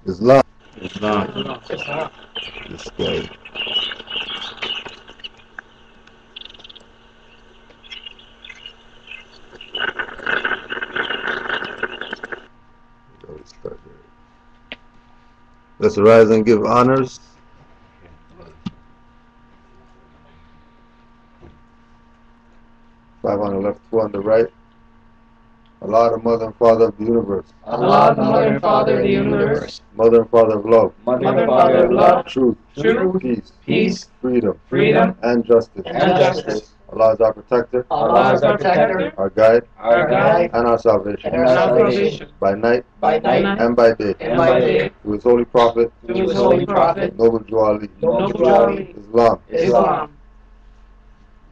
Islam. Islam. This guy. Let's rise and give honors. Five on the left, two on the right. Allah, the mother and father of the universe. Allah, the mother and father of the universe. Mother and father of love. Mother and father of love. Truth. Truth. Peace. Freedom. Freedom. And justice. And justice. Allah is our protector. Allah is our protector. Our guide. Our guide. And our salvation. And our salvation. By night. By night. And by day. And by day. Through his holy prophet. Through his holy prophet. Noble Juali. Noble Juali. Islam. Islam.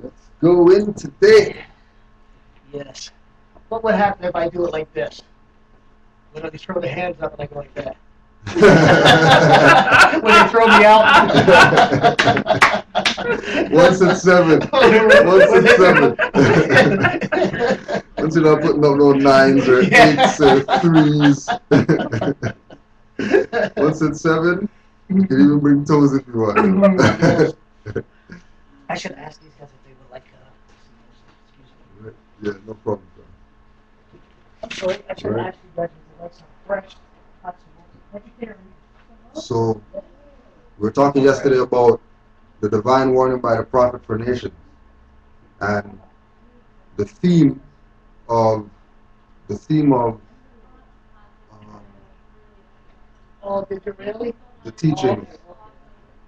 Let's go in today. Yes. What would happen if I do it like this? When they throw the hands up and I go like that? When they throw me out? Once at 7. Once at 7. Once you're not putting up no 9s or 8s or 3s. Once at 7, you can even bring toes if you want. I should ask these guys if they would like excuse me. Yeah, no problem. I'm sorry, I should ask you guys if they like some fresh hot vegetarian. So, we were talking yesterday about the divine warning by the prophet for nations, and the theme of Oh, did you really? the teachings.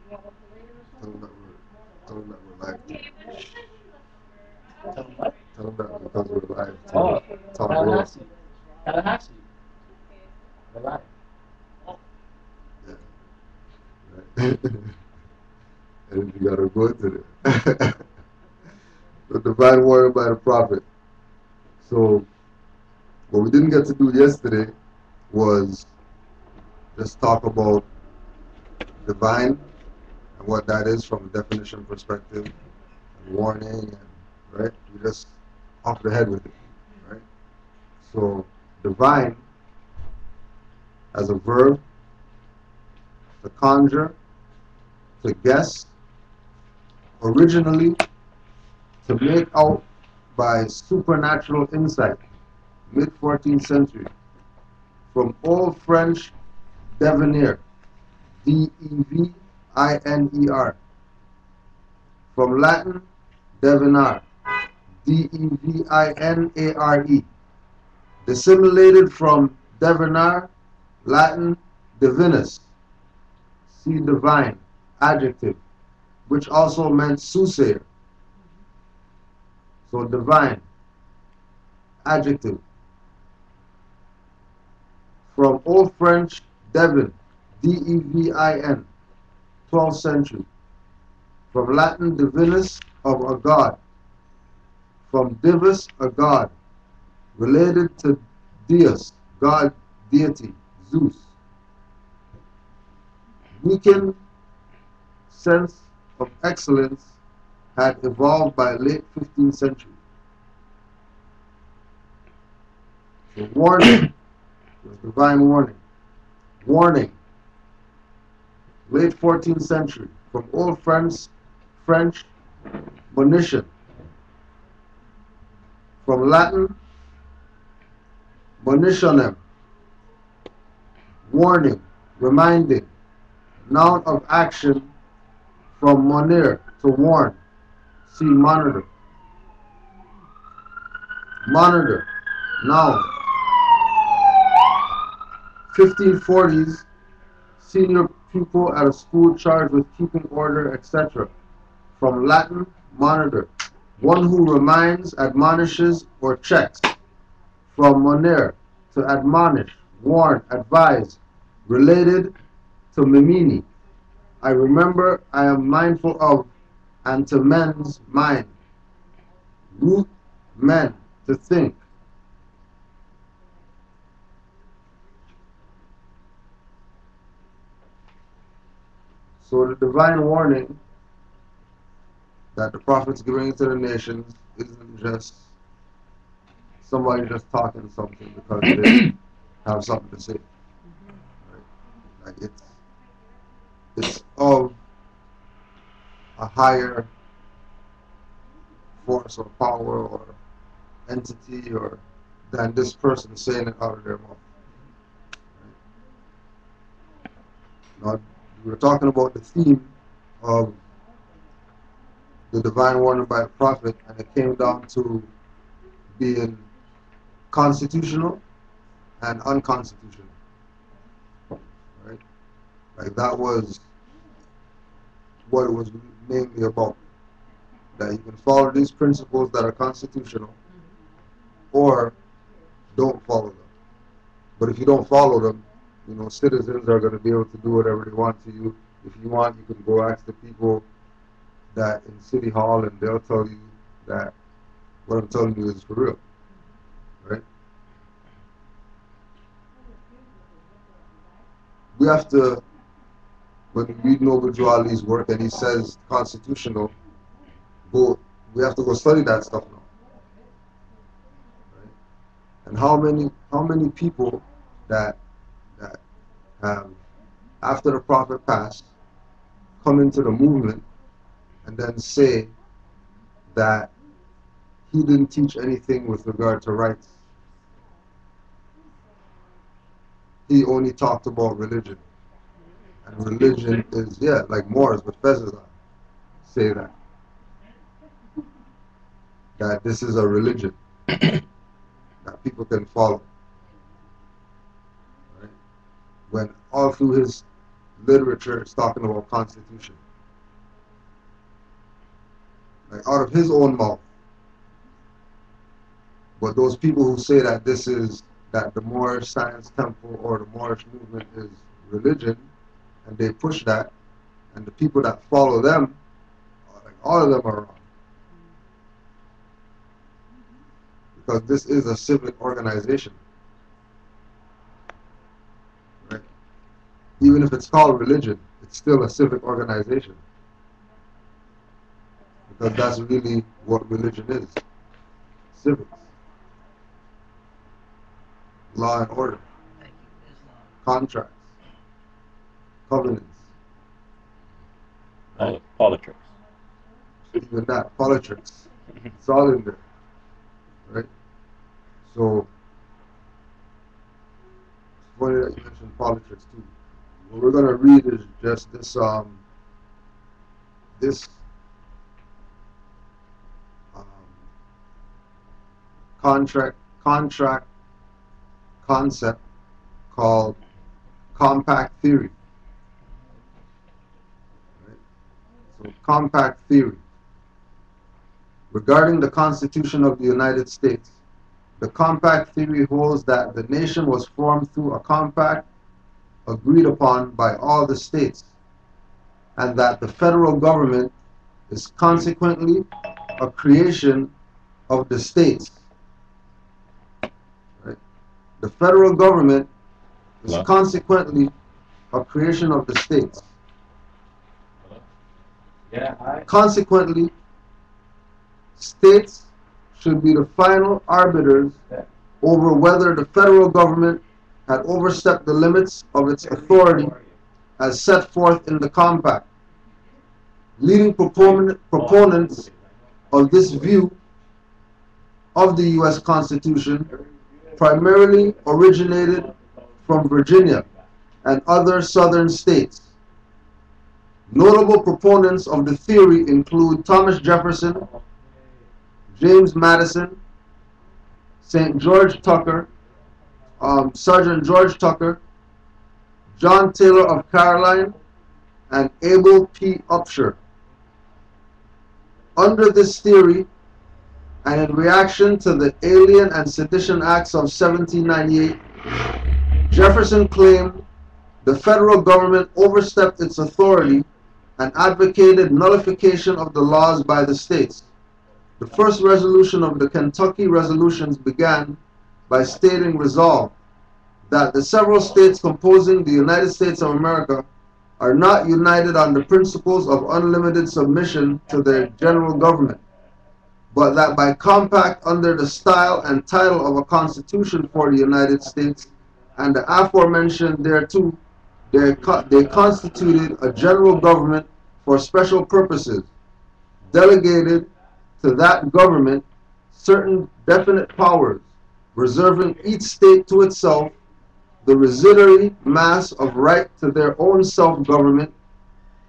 Tell them that we're live. Tell them what? Tell them that because we're live. Oh, Talk Tallahassee. Tallahassee. They're live. And you gotta go into it. The divine warning by the prophet. So, what we didn't get to do yesterday was just talk about divine and what that is from a definition perspective, and warning, and right? We just off the head with it, right? So, divine as a verb, to conjure, to guess, originally to make out by supernatural insight, mid-14th century, from Old French deviner, D-E-V-I-N-E-R, from Latin devinar, D-E-V-I-N-A-R-E, dissimulated from devinar, Latin divinus, see divine, adjective, which also meant soothsayer. So divine, adjective. From Old French devin, D-E-V-I-N, 12th century. From Latin divinus, of a god. From divus, a god. Related to deus, god, deity, Zeus. Weakened sense of excellence had evolved by late 15th century. So warning, divine warning. Warning, late 14th century, from Old French monition, from Latin monitionem, warning, reminding, noun of action, from monere, to warn, see monitor. Monitor, noun. 1540s, senior pupil at a school charged with keeping order, etc. From Latin, monitor, one who reminds, admonishes, or checks. From monere, to admonish, warn, advise, related to mimini. I remember, I am mindful of, and to men's mind. Root, men, to think. So the divine warning that the prophet's giving to the nations isn't just somebody just talking something because they have something to say. Right? Like it's of a higher force or power or entity or than this person saying it out of their mouth. Right? Now, we were talking about the theme of the divine warning by the prophet, and it came down to being constitutional and unconstitutional. Right? Like that was what it was mainly about. That you can follow these principles that are constitutional or don't follow them. But if you don't follow them, you know, citizens are going to be able to do whatever they want to you. If you want, you can go ask the people that in City Hall and they'll tell you that what I'm telling you is for real. Right? We have to, when we read Noble Joe Ali's work and he says constitutional, we have to go study that stuff now. Right? And how many people that have, after the prophet passed, come into the movement and then say that he didn't teach anything with regard to rights. He only talked about religion. And religion is, yeah, like Moors with feathers on. Say that. That this is a religion that people can follow. Right? When all through his literature it's talking about constitution. Like out of his own mouth. But those people who say that this is, that the Moorish Science Temple or the Moorish movement is religion, and they push that, and the people that follow them, like all of them are wrong. Because this is a civic organization. Right? Even if it's called religion, it's still a civic organization. Because that's really what religion is. Civics. Law and order. Contracts. Covenants. Politics. Even that. Politics. It's all in there. Right? So, it's funny that you mentioned politics too. What we're going to read is just this, contract concept called compact theory. Right? So, compact theory. Regarding the Constitution of the United States, the compact theory holds that the nation was formed through a compact agreed upon by all the states, and that the federal government is consequently a creation of the states. Right? The federal government is consequently a creation of the states. Consequently, states should be the final arbiters over whether the federal government had overstepped the limits of its authority as set forth in the compact. Leading proponents of this view of the U.S. Constitution primarily originated from Virginia and other southern states. Notable proponents of the theory include Thomas Jefferson, James Madison, Sergeant George Tucker, John Taylor of Caroline, and Abel P. Upshur. Under this theory, and in reaction to the Alien and Sedition Acts of 1798, Jefferson claimed the federal government overstepped its authority and advocated nullification of the laws by the states. The first resolution of the Kentucky Resolutions began by stating resolved that the several states composing the United States of America are not united on the principles of unlimited submission to their general government, but that by compact under the style and title of a constitution for the United States and the aforementioned thereto, they constituted a general government for special purposes, delegated to that government certain definite powers, reserving each state to itself the residuary mass of right to their own self-government,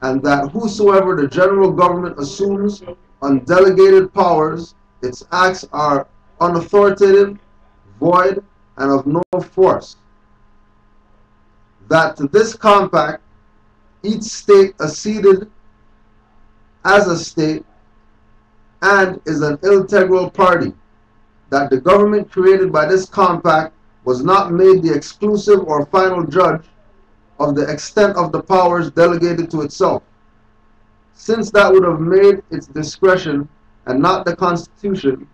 and that whosoever the general government assumes undelegated powers, its acts are unauthoritative, void, and of no force. That to this compact each state acceded as a state and is an integral party, that the government created by this compact was not made the exclusive or final judge of the extent of the powers delegated to itself, since that would have made its discretion, and not the Constitution,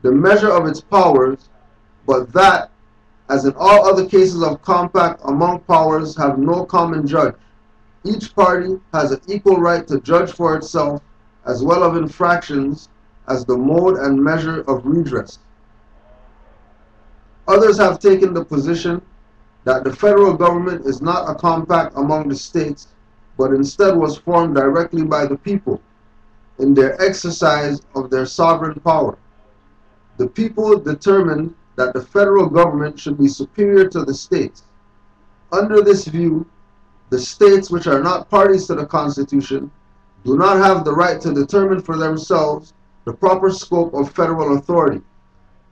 the measure of its powers, but that, as in all other cases of compact among powers have no common judge, each party has an equal right to judge for itself, as well of infractions as the mode and measure of redress. Others have taken the position that the federal government is not a compact among the states, but instead was formed directly by the people in their exercise of their sovereign power. The people determined that the federal government should be superior to the states. Under this view, the states which are not parties to the Constitution do not have the right to determine for themselves the proper scope of federal authority,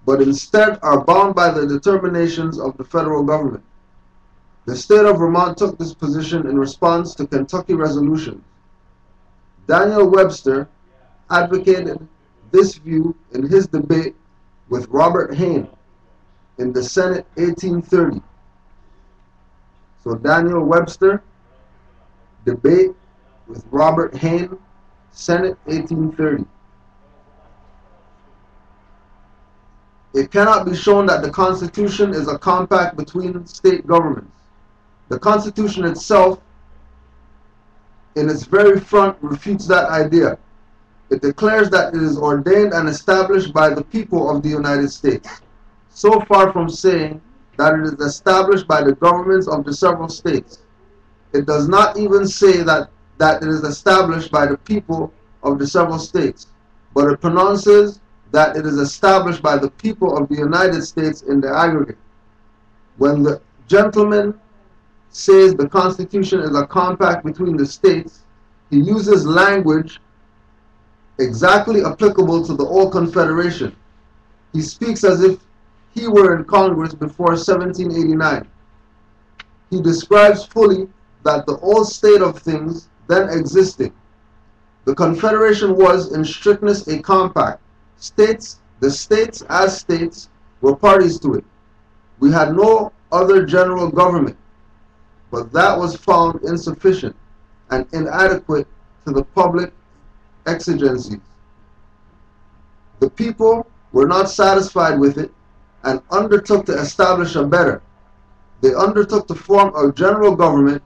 but instead are bound by the determinations of the federal government. The state of Vermont took this position in response to Kentucky resolutions. Daniel Webster advocated this view in his debate with Robert Hayne in the Senate 1830. So Daniel Webster, debate with Robert Hayne, Senate 1830. It cannot be shown that the Constitution is a compact between state governments. The Constitution itself, in its very front, refutes that idea. It declares that it is ordained and established by the people of the United States, so far from saying that it is established by the governments of the several states. It does not even say that it is established by the people of the several states, but it pronounces that it is established by the people of the United States in the aggregate. When the gentleman says the Constitution is a compact between the states, he uses language exactly applicable to the old Confederation. He speaks as if he were in Congress before 1789. He describes fully that the old state of things then existed. The Confederation was in strictness a compact. The states as states were parties to it. We had no other general government, but that was found insufficient and inadequate to the public exigencies. The people were not satisfied with it and undertook to establish a better. They undertook to form a general government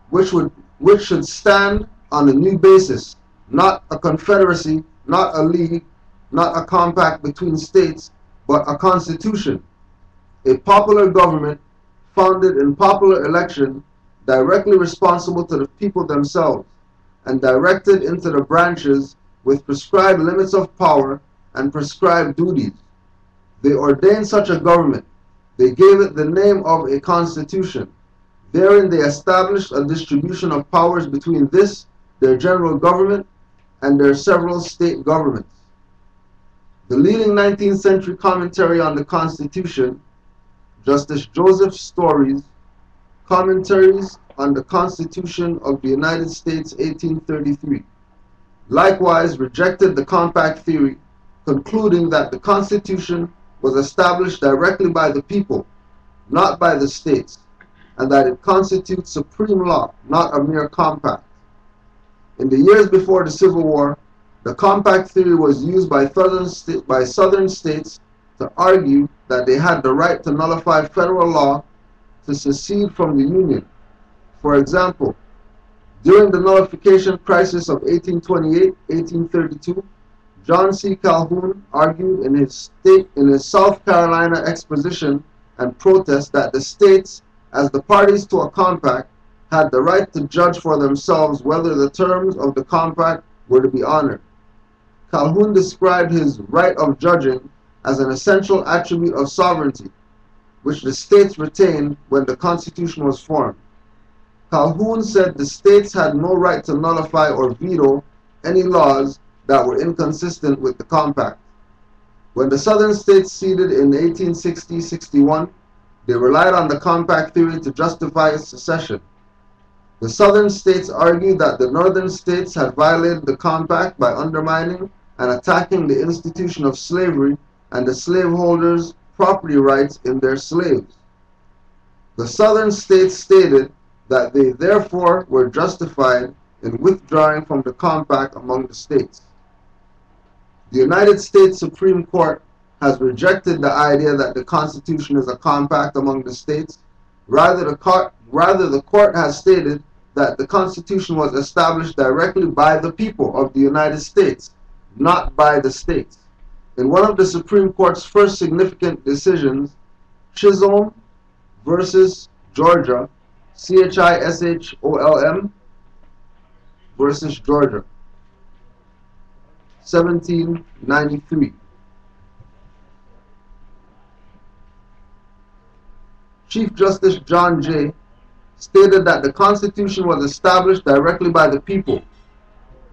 which should stand on a new basis, not a confederacy, not a league, not a compact between states, but a constitution, a popular government founded in popular election, directly responsible to the people themselves, and directed into the branches with prescribed limits of power and prescribed duties. They ordained such a government. They gave it the name of a constitution. Therein they established a distribution of powers between this, their general government, and their several state governments. The leading 19th century commentary on the Constitution, Justice Joseph Story's Commentaries on the Constitution of the United States 1833, likewise rejected the compact theory, concluding that the Constitution was established directly by the people, not by the states, and that it constitutes supreme law, not a mere compact. In the years before the Civil War, the compact theory was used by southern states to argue that they had the right to nullify federal law to secede from the Union. For example, during the nullification crisis of 1828-1832, John C. Calhoun argued in his South Carolina exposition and protest that the states, as the parties to a compact, had the right to judge for themselves whether the terms of the compact were to be honored. Calhoun described his right of judging as an essential attribute of sovereignty, which the states retained when the Constitution was formed. Calhoun said the states had no right to nullify or veto any laws that were inconsistent with the compact. When the Southern states ceded in 1860-61, they relied on the compact theory to justify its secession. The Southern states argued that the Northern states had violated the compact by undermining and attacking the institution of slavery and the slaveholders' property rights in their slaves. The Southern states stated that they therefore were justified in withdrawing from the compact among the states. The United States Supreme Court has rejected the idea that the Constitution is a compact among the states. Rather, the court has stated that the Constitution was established directly by the people of the United States, not by the states. In one of the Supreme Court's first significant decisions, Chisholm versus Georgia, Chisholm versus Georgia, 1793. Chief Justice John Jay stated that the Constitution was established directly by the people.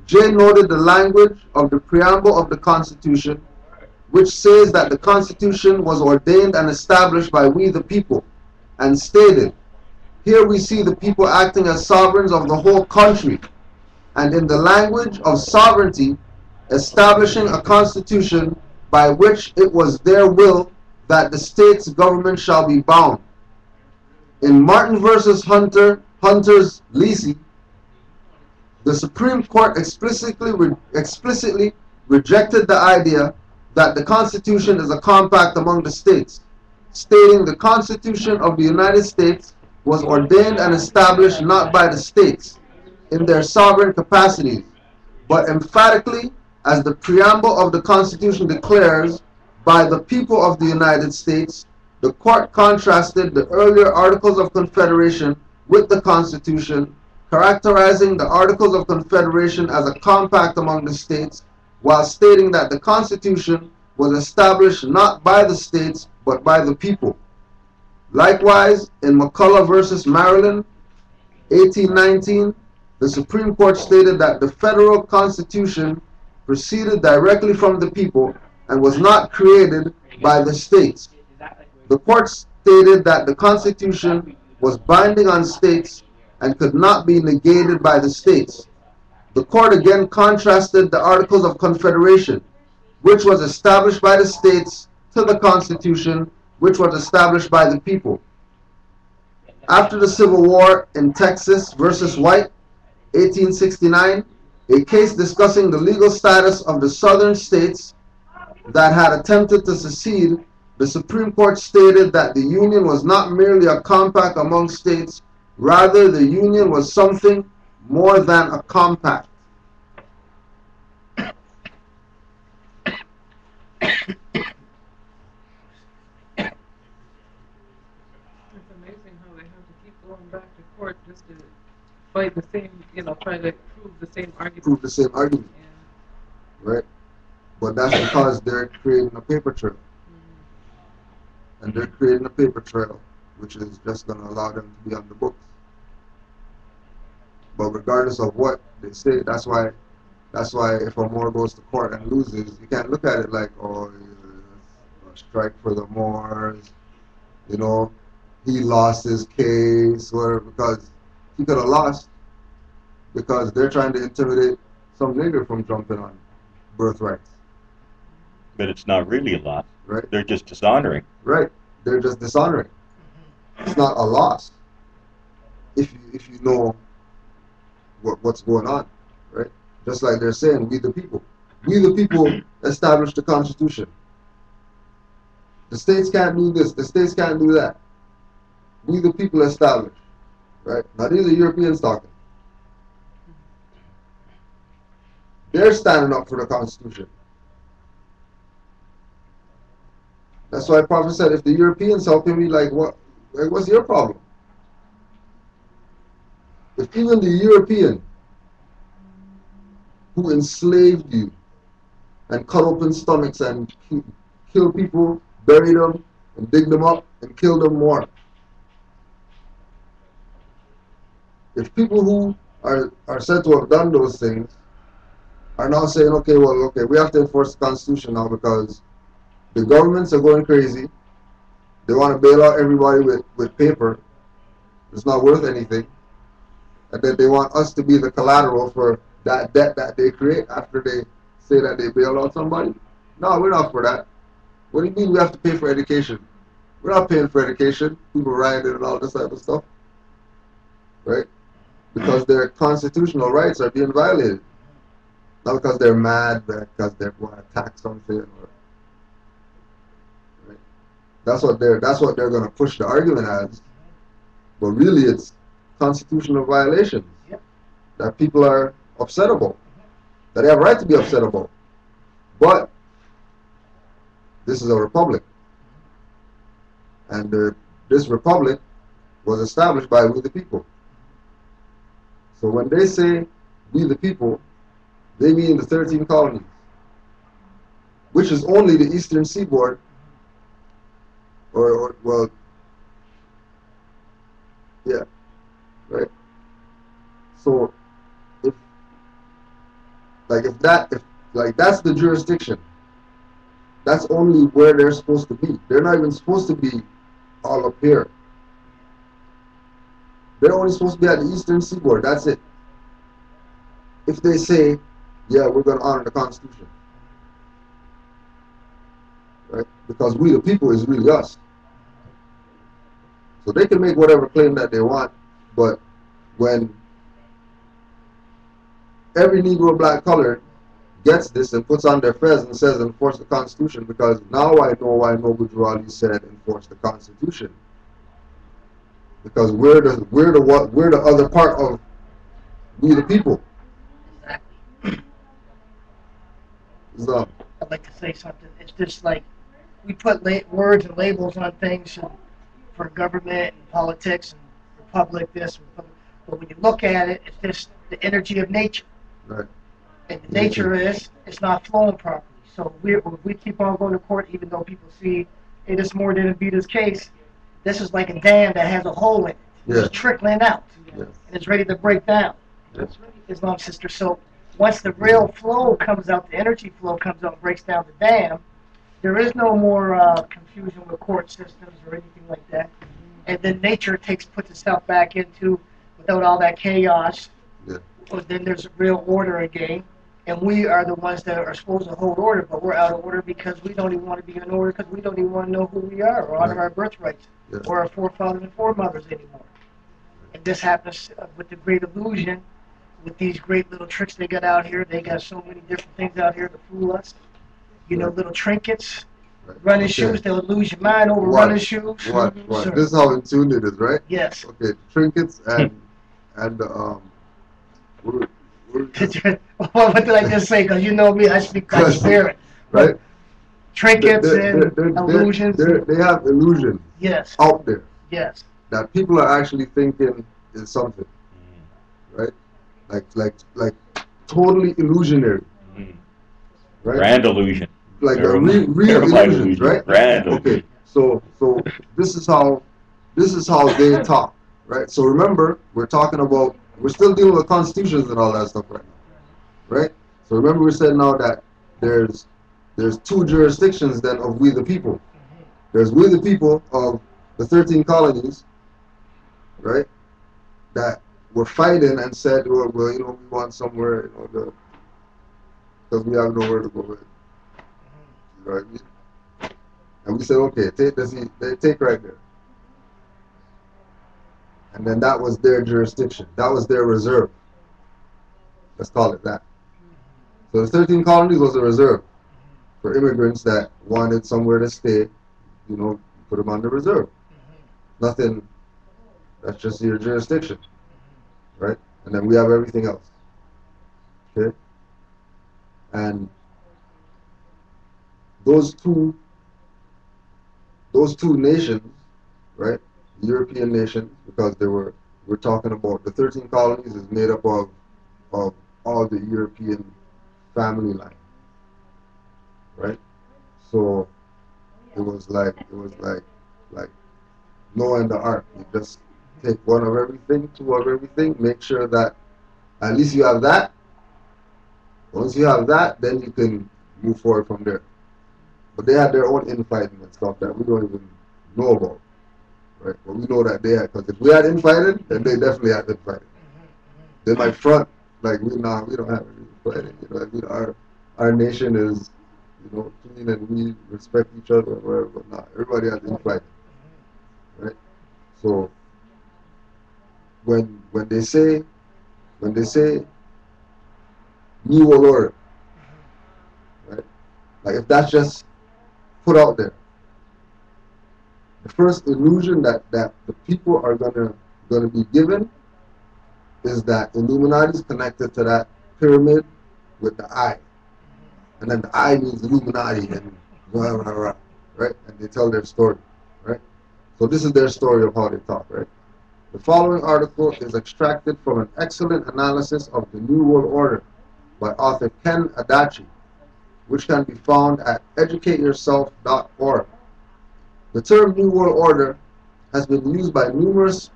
Jay noted the language of the preamble of the Constitution, which says that the Constitution was ordained and established by we the people, and stated, "Here we see the people acting as sovereigns of the whole country, and in the language of sovereignty, establishing a constitution by which it was their will that the state's government shall be bound." In Martin versus Hunter's Lisi, the Supreme Court explicitly rejected the idea that the Constitution is a compact among the states, stating the Constitution of the United States was ordained and established not by the states in their sovereign capacities, but emphatically, as the preamble of the Constitution declares, by the people of the United States. The court contrasted the earlier Articles of Confederation with the Constitution, characterizing the Articles of Confederation as a compact among the states, while stating that the Constitution was established not by the states, but by the people. Likewise, in McCullough versus Maryland, 1819, the Supreme Court stated that the federal Constitution proceeded directly from the people and was not created by the states. The court stated that the Constitution was binding on states and could not be negated by the states. The court again contrasted the Articles of Confederation, which was established by the states, to the Constitution, which was established by the people. After the Civil War in Texas versus White, 1869, a case discussing the legal status of the southern states that had attempted to secede, the Supreme Court stated that the Union was not merely a compact among states, rather the Union was something more than a compact. It's amazing how they have to keep going back to court just to fight the same, try to prove the same argument. Prove the same argument, Yeah. right? But that's because they're creating a paper trail. And they're creating a paper trail, which is just going to allow them to be on the books. But regardless of what they say, that's why if a Moor goes to court and loses, you can't look at it like, oh, a strike for the Moors, he lost his case, or because he could have lost because they're trying to intimidate some nigger from jumping on birthrights. But it's not really a loss. Right? They're just dishonoring. Right. They're just dishonoring. It's not a loss if you know what's going on, right? Just like they're saying, we the people. We the people established the Constitution. The states can't do this. The states can't do that. We the people established, right? Now these are Europeans talking. They're standing up for the Constitution. That's why Prophet said, if the Europeans helping me, what's your problem? if even the European who enslaved you and cut open stomachs and kill people, bury them, and dig them up and kill them more. If people who are said to have done those things are now saying, okay, well, okay, we have to enforce the Constitution now because the governments are going crazy. They want to bail out everybody with paper. It's not worth anything. And then they want us to be the collateral for that debt that they create after they say that they bail out somebody. No, we're not for that. What do you mean we have to pay for education? We're not paying for education. People rioting and all this type of stuff. Right? Because their constitutional rights are being violated. Not because they're mad, but because they want to attack something. Right? That's what they're going to push the argument as. But really, it's constitutional violations that people are upset about, that they have a right to be upset about. But this is a republic, and this republic was established by we the people. So when they say we the people, they mean the 13 colonies, which is only the eastern seaboard, or well, yeah, right. So if that's the jurisdiction, that's only where they're supposed to be. They're not even supposed to be all up here. They're only supposed to be at the eastern seaboard. That's it. If they say, yeah, we're going to honor the Constitution, right? Because we the people is really us. So they can make whatever claim that they want, but when every Negro, black, colored gets this and puts on their fez and says enforce the Constitution, because now I know why Noble Drew Ali said enforce the Constitution, because we're the other part of we the people. So, I'd like to say something. It's just like we put words and labels on things for government and politics and republic, this, republic. But when you look at it, it's just the energy of nature. right. And the nature is it's not flowing properly. So we keep on going to court, even though people see it is more than a Vita's case. This is like a dam that has a hole in it. It's just trickling out. Yes. And it's ready to break down. Yes. Islam sister. So once the real flow comes out, the energy flow comes out and breaks down the dam, there is no more confusion with court systems or anything like that. And then nature puts itself back into, without all that chaos, then there's a real order again. And we are the ones that are supposed to hold order, but we're out of order because we don't even want to be in order because we don't even want to know who we are or honor our birthrights or our forefathers and foremothers anymore. And this happens with the great illusion, with these great little tricks they got out here. They got so many different things out here to fool us. You know, little trinkets, running shoes. They'll lose your mind over running shoes. What? This is how in tune it is, right? Yes. Okay, trinkets and what did I just say? Because you know me, I speak by spirit. Right? Trinkets and illusions. They have illusions out there that people are actually thinking is something, right? Like totally illusionary, right? Grand illusion. Like a real illusions, right? Grand illusion. Okay, so this is how they talk, right? So remember, we're still dealing with constitutions and all that stuff right now, right? So remember, we said now that there's two jurisdictions then of we the people. There's we the people of the 13 colonies, right? That were fighting and said, well, we want somewhere, because we have nowhere to go with. You know what I mean? And we said, okay, take right there. And then that was their jurisdiction. That was their reserve. Let's call it that. So the 13 colonies was a reserve for immigrants that wanted somewhere to stay, put them on the reserve. Nothing, that's just your jurisdiction, right? And then we have everything else, okay? And those two nations, right? European nations, because they were we're talking about the 13 colonies is made up of all the European family line, right? So it was like Noah and the ark. You just take one of everything, two of everything, make sure that at least you have that. Once you have that, then you can move forward from there. But they had their own infighting and stuff that we don't even know about, right? But we know that they had, because if we had infighting, then they definitely had infighting. They might front like we don't have any infighting. You know, I mean, our nation is, you know, clean and we respect each other and whatever. But not everybody has infighting, right? So when they say new world order, right? Like if that's just put out there, the first illusion that the people are gonna be given is that Illuminati is connected to that pyramid with the eye, and then the eye means Illuminati and blah blah blah, right? And they tell their story, right? So this is their story of how they talk, right? The following article is extracted from an excellent analysis of the New World Order by author Ken Adachi, which can be found at educateyourself.org. The term New World Order has been used by numerous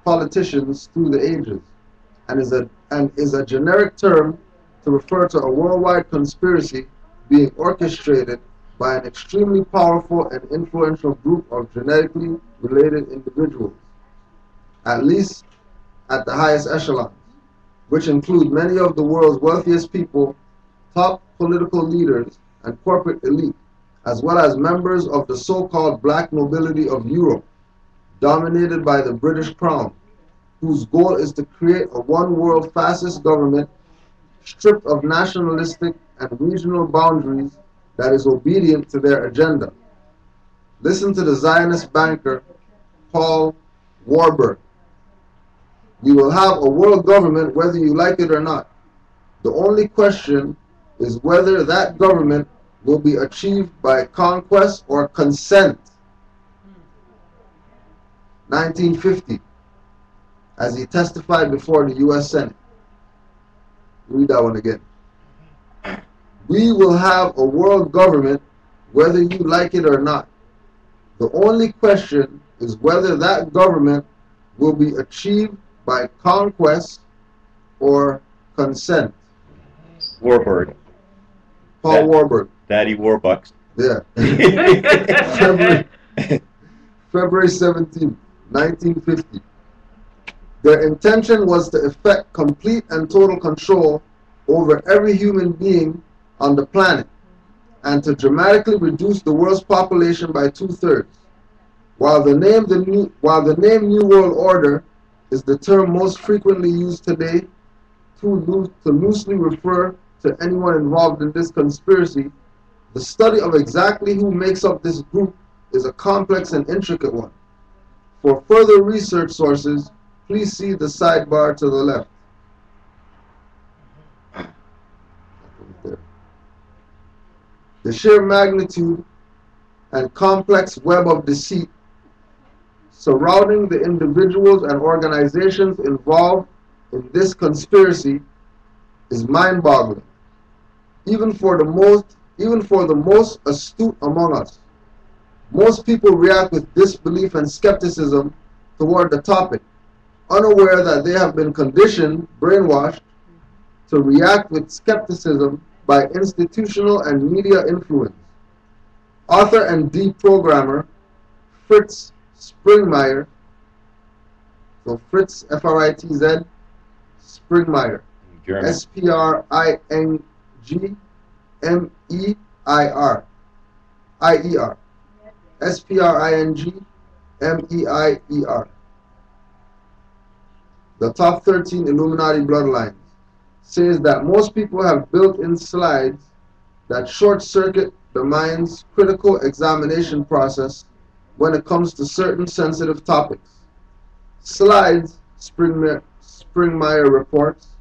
politicians through the ages and is a generic term to refer to a worldwide conspiracy being orchestrated by an extremely powerful and influential group of genetically related individuals, at least at the highest echelons, which include many of the world's wealthiest people, top political leaders, and corporate elite, as well as members of the so-called black nobility of Europe, dominated by the British Crown, whose goal is to create a one-world fascist government stripped of nationalistic and regional boundaries that is obedient to their agenda. Listen to the Zionist banker Paul Warburg. We will have a world government whether you like it or not. The only question is whether that government will be achieved by conquest or consent. 1950, as he testified before the U.S. Senate. Read that one again. We will have a world government whether you like it or not. The only question is whether that government will be achieved by conquest or consent. Warburg. Paul Warburg. Daddy Warbucks. Yeah. February 17, 1950. Their intention was to effect complete and total control over every human being on the planet and to dramatically reduce the world's population by 2/3. While the name New World Order is the term most frequently used today to loosely refer to anyone involved in this conspiracy, the study of exactly who makes up this group is a complex and intricate one. For further research sources, please see the sidebar to the left. The sheer magnitude and complex web of deceit surrounding the individuals and organizations involved in this conspiracy is mind-boggling, even for the most astute among us. Most people react with disbelief and skepticism toward the topic, unaware that they have been conditioned, brainwashed, to react with skepticism by institutional and media influence. Author and deprogrammer Fritz Springmeier, so Fritz, F-R-I-T-Z, Springmeier, S-P-R-I-N-G-M-E-I-R, I-E-R, S-P-R-I-N-G-M-E-I-E-R. The top 13 Illuminati bloodlines says that most people have built-in slides that short-circuit the mind's critical examination process when it comes to certain sensitive topics. Slides, Springmeier reports,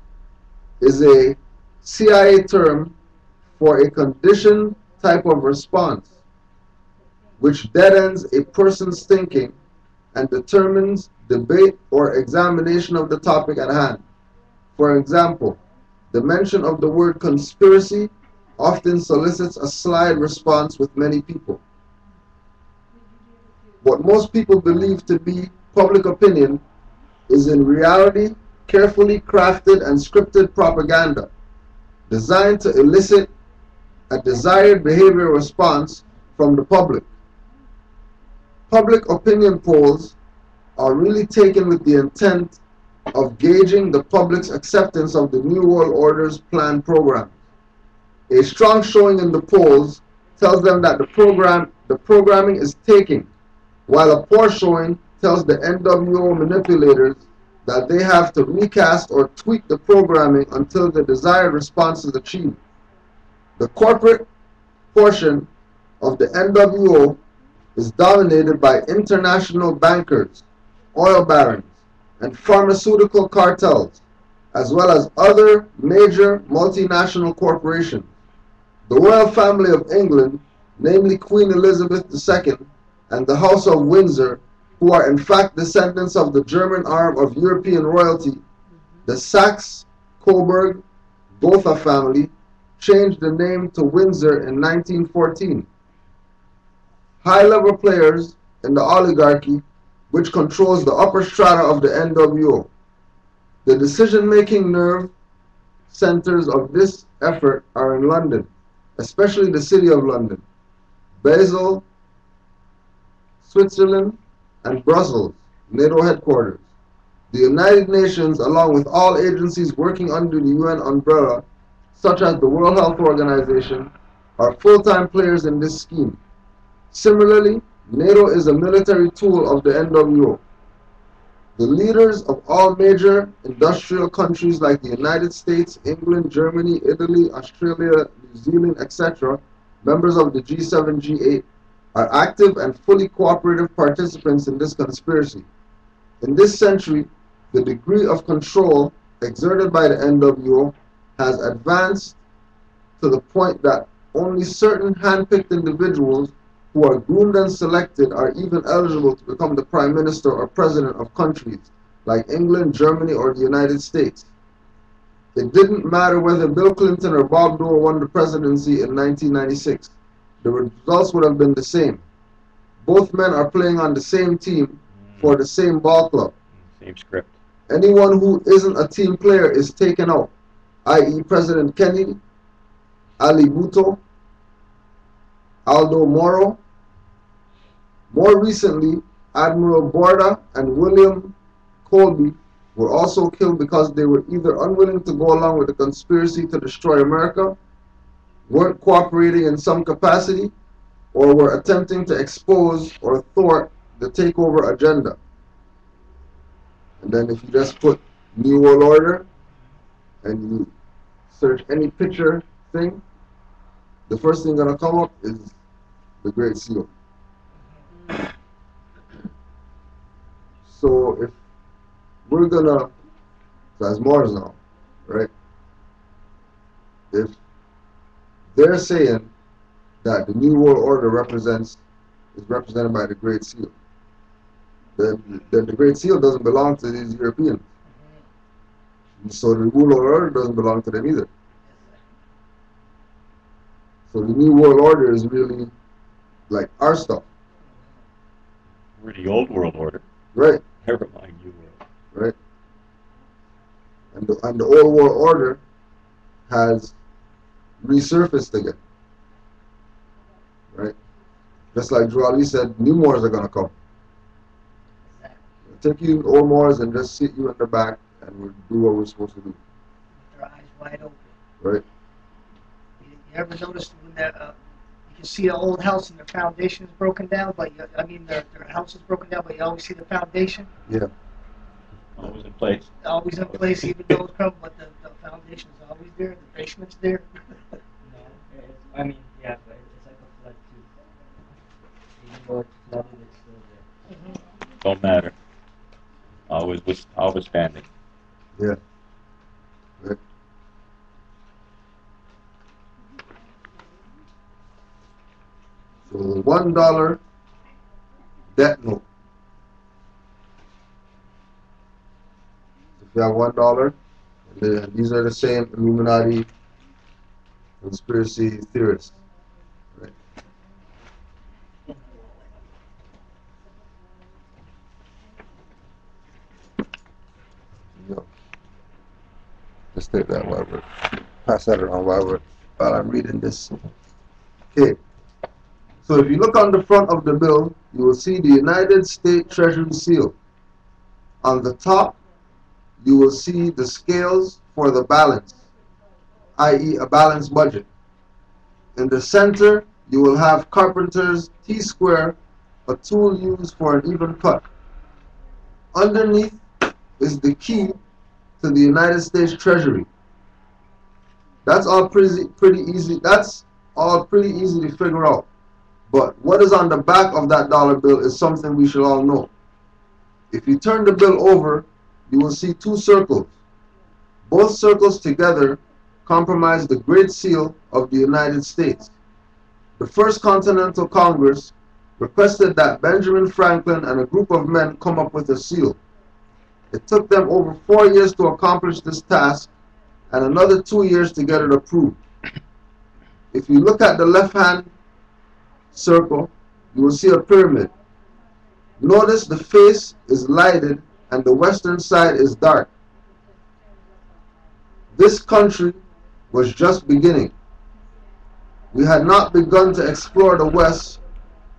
is a CIA term for a conditioned type of response which deadens a person's thinking and determines debate or examination of the topic at hand. For example, the mention of the word conspiracy often solicits a slide response with many people. What most people believe to be public opinion is in reality carefully crafted and scripted propaganda designed to elicit a desired behavioral response from the public. Public opinion polls are really taken with the intent of gauging the public's acceptance of the New World Order's planned program. A strong showing in the polls tells them that the programming is taking, while a poor showing tells the NWO manipulators that they have to recast or tweak the programming until the desired response is achieved. The corporate portion of the NWO is dominated by international bankers, oil barons, and pharmaceutical cartels, as well as other major multinational corporations. The royal family of England, namely Queen Elizabeth II and the House of Windsor, who are in fact descendants of the German arm of European royalty, the Saxe-Coburg-Gotha family, changed the name to Windsor in 1914. High-level players in the oligarchy, which controls the upper strata of the NWO. The decision-making nerve centers of this effort are in London, especially the City of London, Basel, Switzerland, and Brussels, NATO headquarters. The United Nations, along with all agencies working under the UN umbrella, such as the World Health Organization, are full-time players in this scheme. Similarly, NATO is a military tool of the NWO. The leaders of all major industrial countries like the United States, England, Germany, Italy, Australia, New Zealand, etc., members of the G7, G8, are active and fully cooperative participants in this conspiracy. In this century, the degree of control exerted by the NWO has advanced to the point that only certain hand-picked individuals who are groomed and selected are even eligible to become the Prime Minister or President of countries like England, Germany, or the United States. It didn't matter whether Bill Clinton or Bob Dole won the presidency in 1996. The results would have been the same. Both men are playing on the same team for the same ball club. Same script. Anyone who isn't a team player is taken out, i.e. President Kennedy, Ali Bhutto, Aldo Moro. More recently, Admiral Borda and William Colby were also killed because they were either unwilling to go along with the conspiracy to destroy America, weren't cooperating in some capacity, or were attempting to expose or thwart the takeover agenda. And then if you just put New World Order and you search any picture thing, the first thing gonna come up is the Great Seal. So if we're gonna, so as Mars now, right? If they're saying that the New World Order is represented by the Great Seal, then the Great Seal doesn't belong to these Europeans. So the New World Order doesn't belong to them either. So the New World Order is really like our stuff. We're the old world order. Right. Never mind you world. Right. And the old world order has resurfaced again. Right? Just like Drew Ali said, new Moors are gonna come. Take you old Moors and just sit you in the back and we'll do what we're supposed to do. With their eyes wide open. Right. You ever notice when you can see an old house and their foundation is broken down, but their house is broken down, but you always see the foundation? Yeah. Always in place. Always in place, even though it's covered, but the foundation is always there, the basement's there. No, yeah, but it's like a flood too. Even though it's flooded, it's still there. Don't matter. Always standing. Yeah. Right. So the $1 debt note You have $1. These are the same Illuminati conspiracy theorists. Right? Yo, just take that while we're pass that around while I'm reading this. Okay. So if you look on the front of the bill, you will see the United States Treasury seal. On the top, you will see the scales for the balance, i.e. a balanced budget. In the center, you will have Carpenter's T-square, a tool used for an even cut. Underneath is the key to the United States Treasury. That's all pretty easy. That's all pretty easy to figure out. But what is on the back of that dollar bill is something we should all know. If you turn the bill over, you will see two circles. Both circles together comprise the Great Seal of the United States. The First Continental Congress requested that Benjamin Franklin and a group of men come up with a seal. It took them over 4 years to accomplish this task and another 2 years to get it approved. If you look at the left-hand circle, you will see a pyramid. Notice the face is lighted and the western side is dark. This country was just beginning. We had not begun to explore the West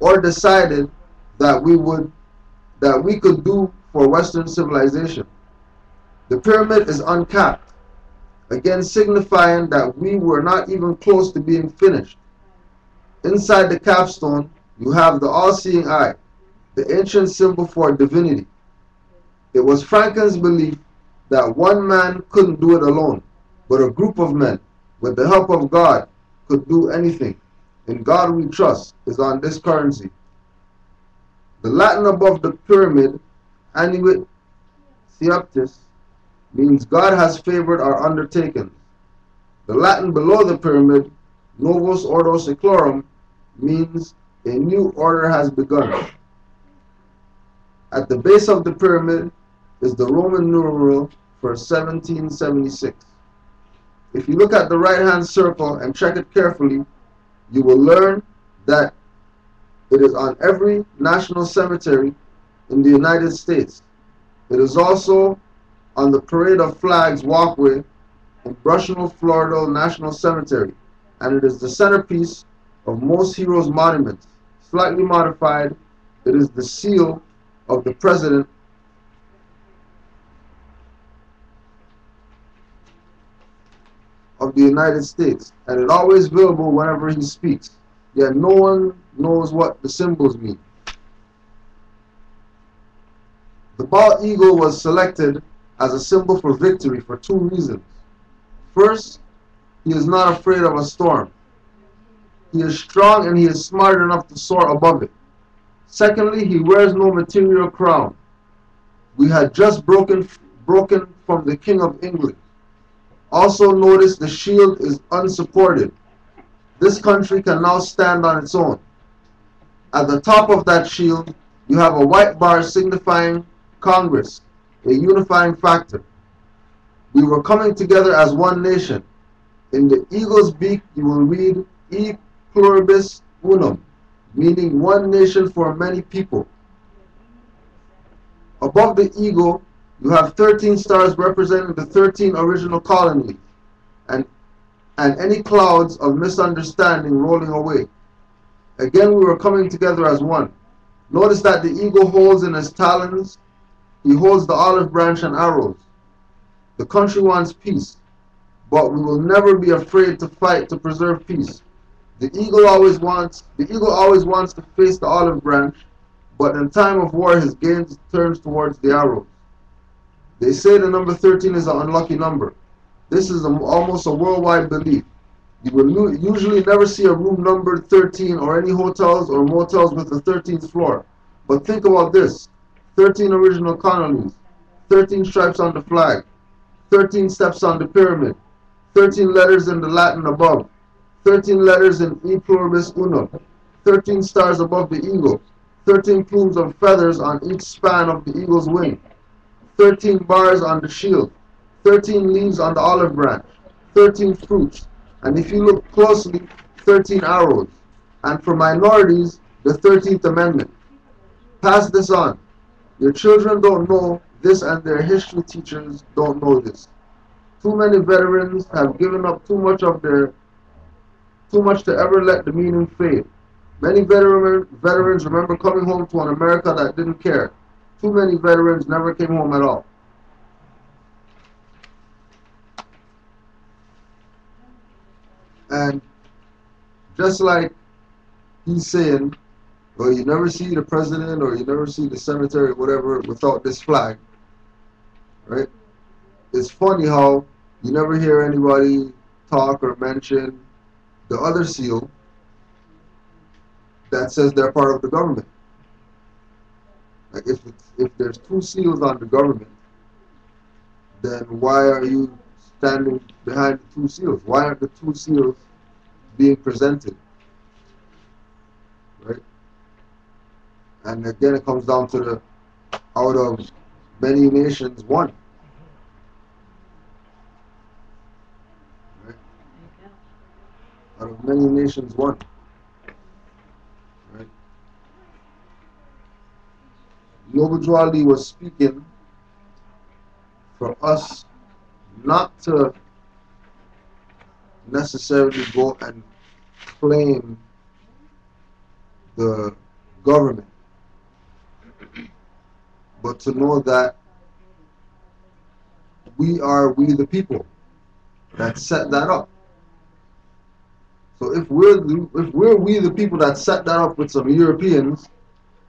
or decided that we could do for Western civilization. The pyramid is uncapped, again signifying that we were not even close to being finished. Inside the capstone, you have the all-seeing eye, the ancient symbol for divinity. It was Franklin's belief that one man couldn't do it alone, but a group of men, with the help of God, could do anything. In God we trust is on this currency. The Latin above the pyramid, Annuit Theoptis, means God has favored our undertakings. The Latin below the pyramid, Novus Ordo Seclorum, means a new order has begun. At the base of the pyramid is the Roman numeral for 1776. If you look at the right-hand circle and check it carefully, you will learn that it is on every national cemetery in the United States. It is also on the Parade of Flags walkway in Bushnell, Florida National Cemetery, and it is the centerpiece of most heroes' monuments. Slightly modified, it is the seal of the President of the United States, and it always visible whenever he speaks, yet no one knows what the symbols mean. The bald eagle was selected as a symbol for victory for two reasons. First, he is not afraid of a storm. He is strong and he is smart enough to soar above it. Secondly, he wears no material crown. We had just broken from the King of England. Also notice the shield is unsupported. This country can now stand on its own. At the top of that shield, you have a white bar signifying Congress, a unifying factor. We were coming together as one nation. In the eagle's beak, you will read E pluribus unum, meaning one nation for many people. Above the eagle, you have 13 stars representing the 13 original colonies, and any clouds of misunderstanding rolling away. Again, we were coming together as one. Notice that the eagle holds in his talons, he holds the olive branch and arrows. The country wants peace, but we will never be afraid to fight to preserve peace. The eagle always wants to face the olive branch, but in time of war his gaze turns towards the arrows. They say the number 13 is an unlucky number. This is almost a worldwide belief. You will usually never see a room numbered 13 or any hotels or motels with a 13th floor. But think about this. 13 original colonies, 13 stripes on the flag, 13 steps on the pyramid, 13 letters in the Latin above, 13 letters in E pluribus unum, 13 stars above the eagle, 13 plumes of feathers on each span of the eagle's wing, 13 bars on the shield, 13 leaves on the olive branch, 13 fruits, and if you look closely, 13 arrows. And for minorities, the 13th Amendment. Pass this on. Your children don't know this and their history teachers don't know this. Too many veterans have given up too much to ever let the meaning fade. Many veterans remember coming home to an America that didn't care. Too many veterans never came home at all. And just like he's saying, well, you never see the president or you never see the cemetery, whatever, without this flag, right? It's funny how you never hear anybody talk or mention the other seal that says they're part of the government. Like if there's two seals on the government, then why are you standing behind the two seals? Why aren't the two seals being presented? Right? And again, it comes down to the out of many nations, one. Right? Out of many nations, one. Right? Noble Ali was speaking for us not to necessarily go and claim the government, but to know that we the people that set that up. So if we're we the people that set that up with some Europeans,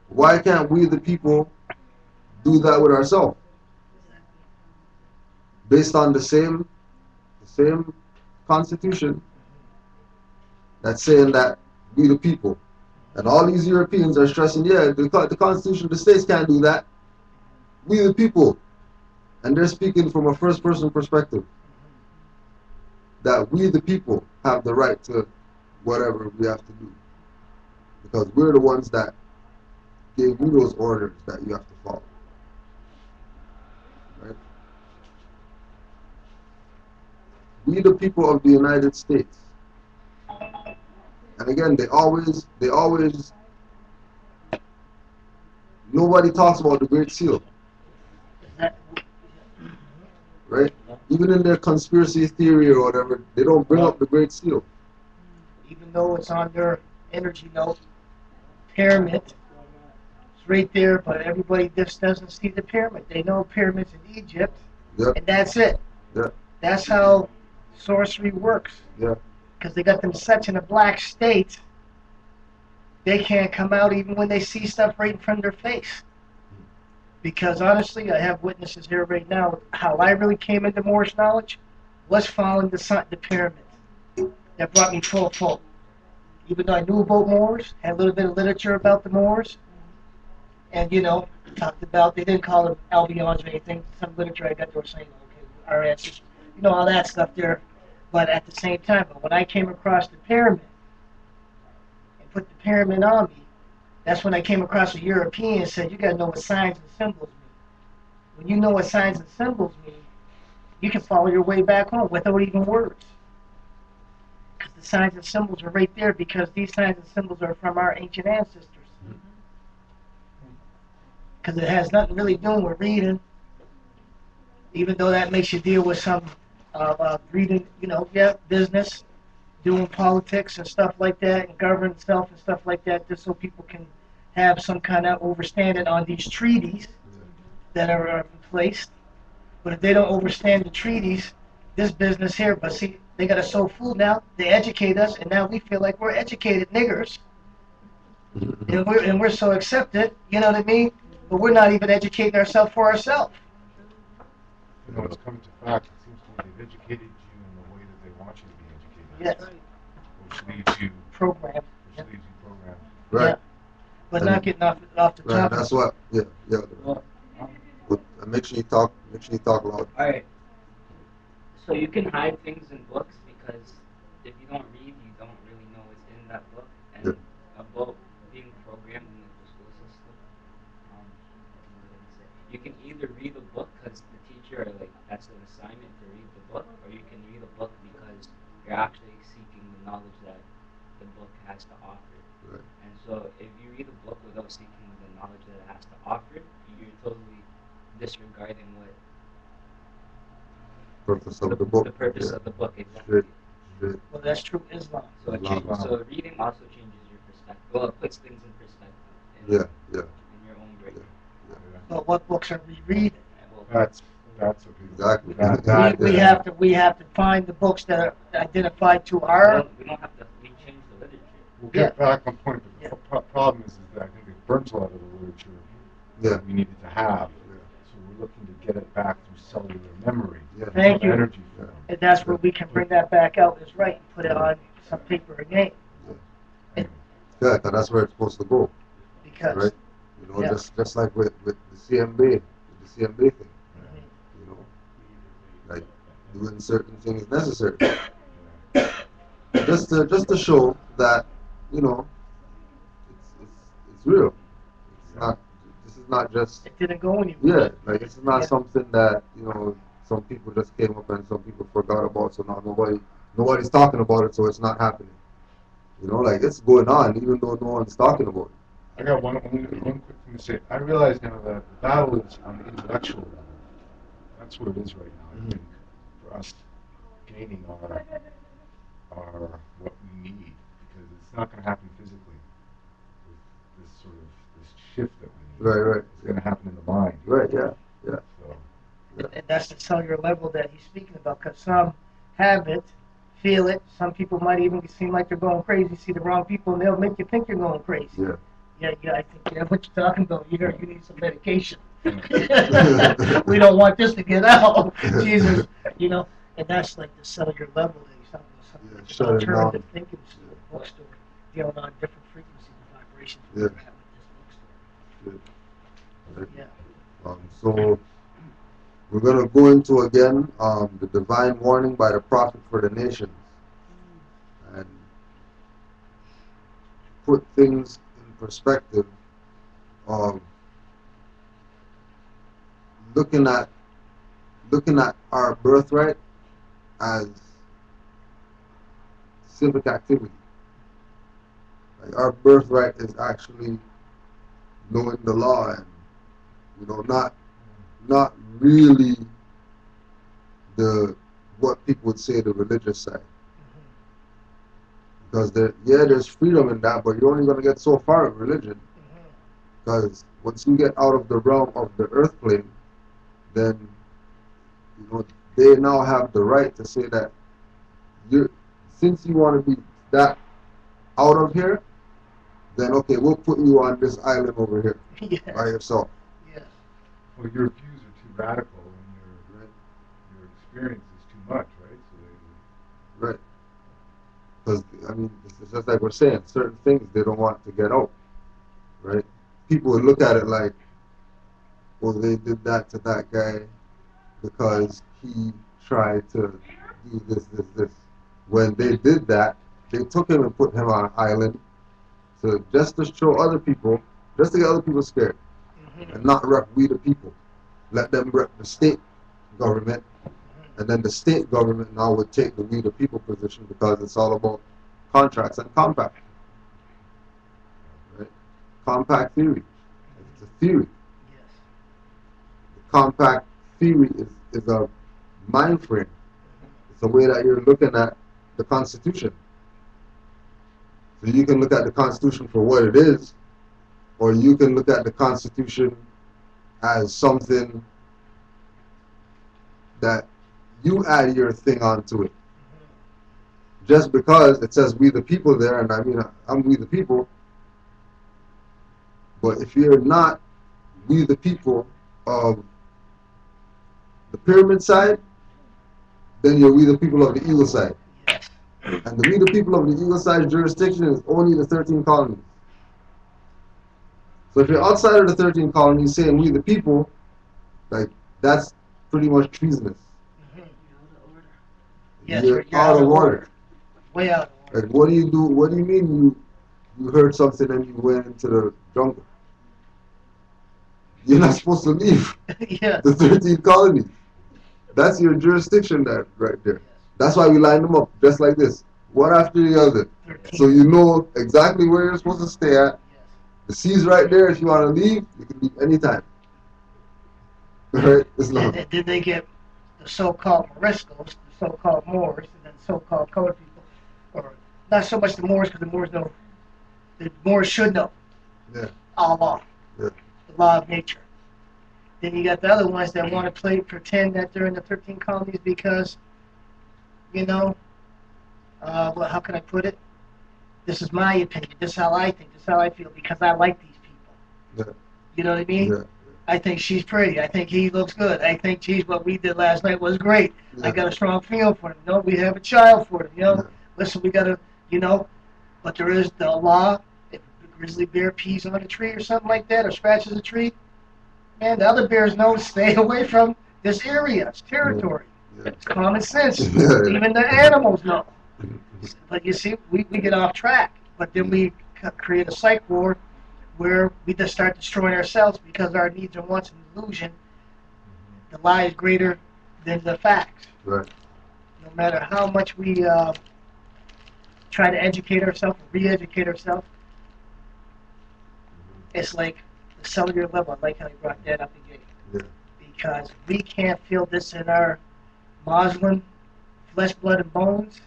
why can't we the people do that with ourselves? Based on the same constitution that's saying that we the people. And all these Europeans are stressing, yeah, the constitution of the states can't do that. We the people. And they're speaking from a first person perspective. That we the people have the right to whatever we have to do. Because we're the ones that gave you those orders that you have to follow. Right? We the people of the United States. And again, they always nobody talks about the Great Seal. Right? Even in their conspiracy theory or whatever, they don't bring up the Great Seal. Even though it's on their energy note, pyramid, it's right there, but everybody just doesn't see the pyramid. They know pyramids in Egypt, Yep. and that's it. Yep. That's how sorcery works. Yep. Because they got them such in a black state, they can't come out even when they see stuff right in front of their face. Because honestly, I have witnesses here right now. How I really came into Moorish knowledge was following the pyramid. That brought me full. Even though I knew about Moors, had a little bit of literature about the Moors, and talked about, they didn't call them Albions or anything. Some literature I got, they were saying, okay, our ancestors, all that stuff there. But at the same time, when I came across the pyramid and put the pyramid on me, that's when I came across a European and said, you got to know what signs and symbols mean. When you know what signs and symbols mean, you can follow your way back home without even words. Because the signs and symbols are right there, because these signs and symbols are from our ancient ancestors. Because it has nothing really doing with reading, even though that makes you deal with some reading, business, doing politics and stuff like that, and govern itself and stuff like that, just so people can have some kind of understanding on these treaties that are in place. But if they don't understand the treaties, this business here, but see, they got us so fooled now. They educate us, and now we feel like we're educated niggers, and we're so accepted. You know what I mean? But we're not even educating ourselves for ourselves. It's coming to fact. It seems to me they've educated you in the way that they want you to be educated. Yes. Which leads you Programmed. programmed. Right. Yeah. But not getting off the Right. top. That's what. Yeah. Well, But make sure you talk loud. alright. So you can hide things in books, because if you don't read, you don't really know what's in that book. And about being programmed in the school system, what was I gonna say? you can either read a book because the teacher, like, that's an assignment to read the book, or you can read a book because you're actually seeking the knowledge that the book has to offer. Right. And so if you read a book without seeking the knowledge that it has to offer, you're totally disregarding what Purpose of the book. the purpose Yeah. of the book, exactly. Straight. Straight. Well, that's true Islam. So Islam. so reading also changes your perspective. Well, it puts things in perspective. Yeah. Yeah. In your own brain. But what books are we reading? Well, That's okay. Exactly. We have to find the books that are identified to we our. don't have to. We change the literature. We'll get back on point, but the Yeah. problem is that I think it burnt a lot of the literature Yeah. that we needed to have. Yeah. So we're looking to get it back through cellular memory. Yeah. Thank of you. Energy Yeah. form. And that's where we can bring that back out as right and put it on some paper again. Anyway, Yeah, 'cause that's where it's supposed to go, Because right? You know, Yeah. just like with the CMB, the CMB thing. You know, like doing certain things necessary, just to show that, you know, it's real. It's not. This is not just. it didn't go anywhere. Yeah, like this is not something that, you know, some people just came up and some people forgot about. So now nobody's talking about it, so it's not happening. You know, like it's going on even though no one's talking about it. I got one quick thing to say. I realize now that the battle is on the intellectual level. That's where it is right now. I think for us gaining our what we need, because it's not going to happen physically with this sort of this shift that we need. Right. It's going to happen in the mind. Right. Yeah. So And that's the cellular level that he's speaking about. Because some have it, feel it. Some people might even seem like they're going crazy. See the wrong people, and they'll make you think you're going crazy. Yeah. Yeah. I think what you're talking about. You need some medication. We don't want this to get out. Jesus, you know. And that's like the cellular level that he's talking about. Yeah, It's shut it down. alternative thinking bookstore dealing on different frequencies and vibrations. Yeah. We're having this bookstore. Right. Yeah. So we're gonna go into again the divine warning by the prophet for the nations, and put things in perspective of looking at our birthright as civic activity. Like our birthright is actually knowing the law and, you know, not really what people would say the religious side. Because there's freedom in that, but you're only going to get so far in religion. Because once you get out of the realm of the earth plane, then, you know, they now have the right to say that since you want to be that out of here, then okay, we'll put you on this island over here Yes. by yourself. Yes. well, your views are too radical, and your experience is too much, right? So Right. Because, I mean, it's just like we're saying, certain things they don't want to get out. Right? People would look at it like, well, they did that to that guy because he tried to do this. When they did that, they took him and put him on an island just to show other people, just to get other people scared, and not rep we the people. Let them rep the state government, and then the state government now would take the we the people position because it's all about contracts and compact. Right? Compact theory. It's a theory. Yes. The compact theory is a mind frame. It's a way that you're looking at the Constitution. So you can look at the Constitution for what it is, or you can look at the Constitution as something that you add your thing onto it. Just because it says we the people there, and I mean I'm we the people, but if you're not we the people of the pyramid side, then you're we the people of the eagle side. And the we the people of the eagle side jurisdiction is only the 13 colonies. So if you're outside of the 13 colonies saying we the people, like that's pretty much treasonous. Yes, You're out of order. Way out of order. Like what do you do? What do you mean you heard something and you went into the jungle? you're not supposed to leave Yeah. the 13 colonies. That's your jurisdiction there, right there. That's why we line them up just like this, one after the other. 13. So you know exactly where you're supposed to stay at. The sea's right there. If you want to leave, you can leave anytime. Right? It's And not. then they get the so-called Moriscos, the so-called Moors, and then so-called colored people, or not so much the Moors, because the Moors should know Yeah. Allah, Yeah. the law of nature. Then you got the other ones that want to pretend that they're in the 13 colonies because, well, how can I put it? This is my opinion. This is how I think. This is how I feel because I like these people. Yeah. You know what I mean? Yeah. I think she's pretty. I think he looks good. I think, geez, what we did last night was great. I Yeah. got a strong feeling for him. We have a child for him. Yeah. Listen, we got to, but there is the law. If the grizzly bear pees on a tree or something like that or scratches a tree, man, the other bears know to stay away from this area. It's territory. Yeah. It's common sense. Yeah. Even the animals know. But you see, we get off track. But then we create a psych ward where we just start destroying ourselves because our needs and wants and illusion. The lie is greater than the facts. Right. No matter how much we try to educate ourselves, re-educate ourselves, it's like the cellular level. I like how you brought that up again. Yeah. Because we can't feel this in our Muslim flesh, blood, and bones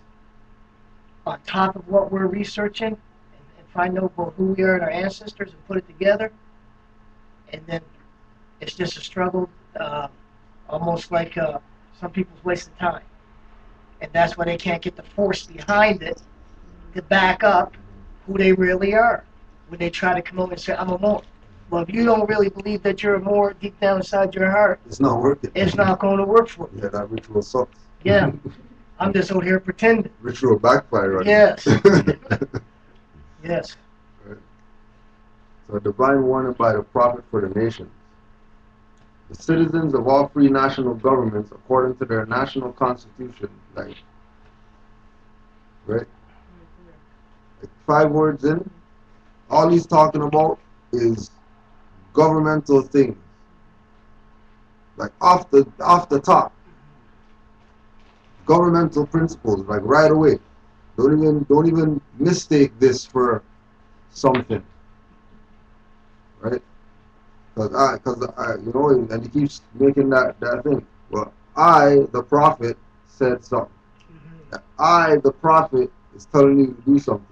on top of what we're researching and find out about who we are and our ancestors and put it together. And then it's just a struggle, almost like some people's wasting time. And that's why they can't get the force behind it to back up who they really are when they try to come over and say, I'm a Moor. Well, if you don't really believe that you're a Moor deep down inside your heart, It's not working. it's not going to work for you. Yeah, that ritual sucks. Yeah. I'm just out here pretending. Ritual backfire, right? Yes. Yes. So a divine warning by the prophet for the nations. The citizens of all free national governments, according to their national constitution, right? 5 words in, all he's talking about is governmental things. Like off the top. Governmental principles, like right away. Don't even mistake this for something. Right? Because and he keeps making that thing. Well, I, the prophet, said something. I, the prophet, is telling you to do something.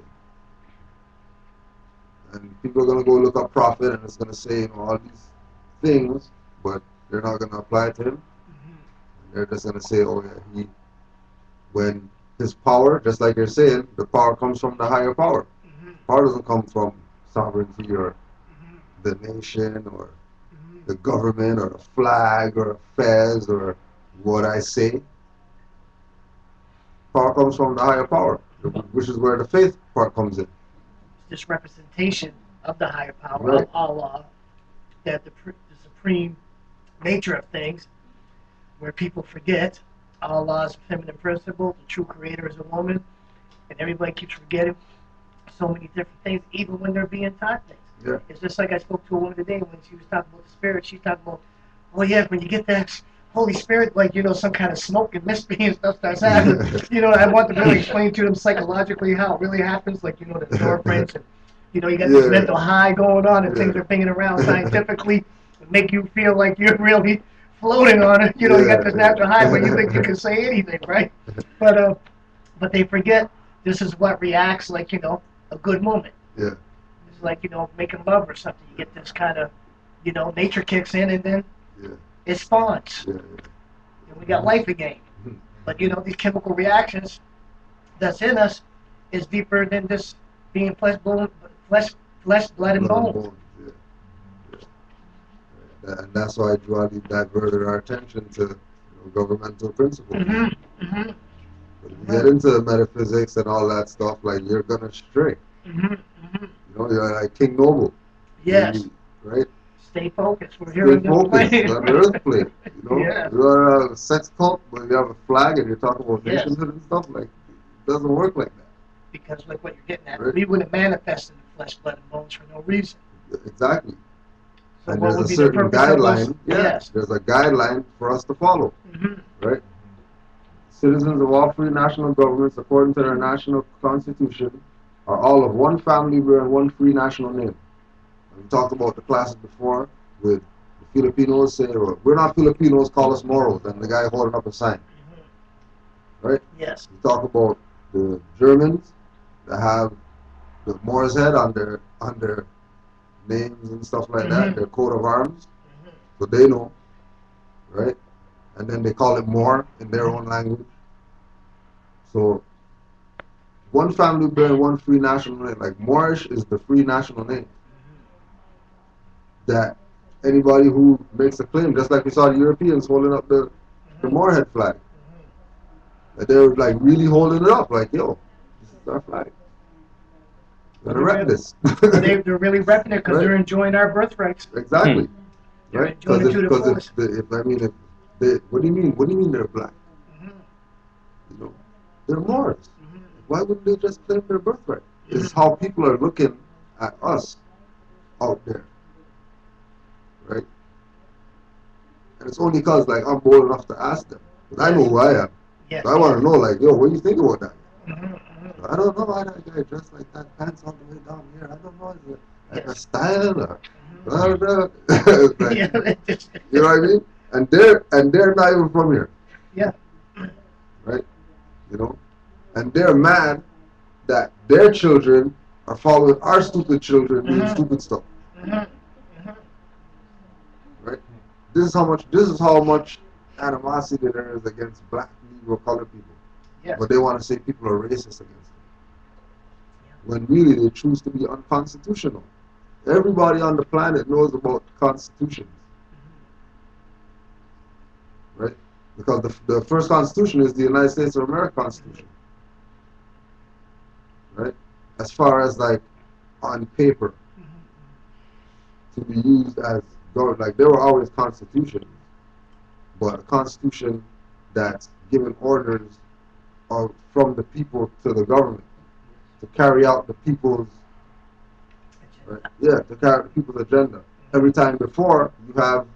And people are going to go look up prophet and it's going to say all these things, but they're not going to apply it to him. They're just going to say, oh yeah, when his power, just like you're saying, the power comes from the higher power. Power doesn't come from sovereignty or the nation or the government or a flag or a fez or what I say. Power comes from the higher power, which is where the faith part comes in. This representation of the higher power, Right. of Allah, that the supreme nature of things, where people forget Allah is a feminine principle, the true creator is a woman, and everybody keeps forgetting so many different things, even when they're being taught things. Yeah. It's just like I spoke to a woman today when she was talking about the spirit. She talked about, oh yeah, when you get that Holy Spirit, like, some kind of smoke and mystery and stuff starts happening. I want to really explain to them psychologically how it really happens, like, the endorphins and, you got this mental high going on and things are pinging around scientifically to make you feel like you're really floating on it. You got this natural high where you think you can say anything, right? But they forget this is what reacts like, a good moment. Yeah. It's like, making love or something. You get this kind of, nature kicks in and then it spawns. Yeah. And we got life again. But, these chemical reactions that's in us is deeper than just being flesh, blood, and bone. Yeah. And that's why Juali diverted our attention to governmental principles. But if you get into metaphysics and all that stuff, like, you're gonna stray. You're like King Noble. Yes. Right? Stay focused. We're here in Stay this focused. plane. Let the earth play. Yeah. You're a sex cult, but you have a flag and you're talking about Yes. nationhood and stuff. Like, it doesn't work like that. Because like what you're getting at, Right. we wouldn't manifest in the flesh, blood, and bones for no reason. Exactly. So and what there's would a be the certain purpose of those? guideline. Yeah, Yes. there's a guideline for us to follow, Mhm. right? Citizens of all free national governments, according to their national constitution, are all of one family bearing one free national name. And we talked about the classes before with the Filipinos say, well, we're not Filipinos, call us Moros, and the guy holding up a sign, right? Yes. We talk about the Germans that have the Moor's head on their names and stuff like that, Mhm. their coat of arms, Mhm. so they know, right? And then they call it Moor in their own language. So one family bearing one free national name, like Moorish is the free national name that anybody who makes a claim, just like we saw the Europeans holding up the Moorhead flag, that they're like really holding it up, like, yo, this is our flag. We're gonna rep this. They're really repping it because Right. they're enjoying our birthrights. Exactly. They're Right? enjoying Because it to the fullest. if I mean if they, what do you mean? What do you mean they're black? Mhm. You know, they're Moors. Mhm. Why wouldn't they just claim their birthright? It's how people are looking at us out there, right? And it's only because like I'm bold enough to ask them, but I know who I am. Yes. So I want to know, like, yo, what do you think about that? Mhm. I don't know why that guy dressed like that, pants all the way down here. I don't know, is it like a Yes. style or blah, Mhm. blah. Like, Yeah. you know what I mean? And they're not even from here, Yeah. right? You know, and they're mad that their children are following our stupid children doing Mhm. stupid stuff, Mhm. Mhm. right? This is how much animosity there is against black, Negro, colored people. Yes. But they want to say people are racist against them, when really they choose to be unconstitutional. Everybody on the planet knows about constitutions, right? Because the first constitution is the United States of America Constitution, right? As far as like on paper to be used as government, like there were always constitutions, but a constitution that's given orders from the people to the government to carry out the people's, right? Yeah, to carry out the people's agenda. Every time before you have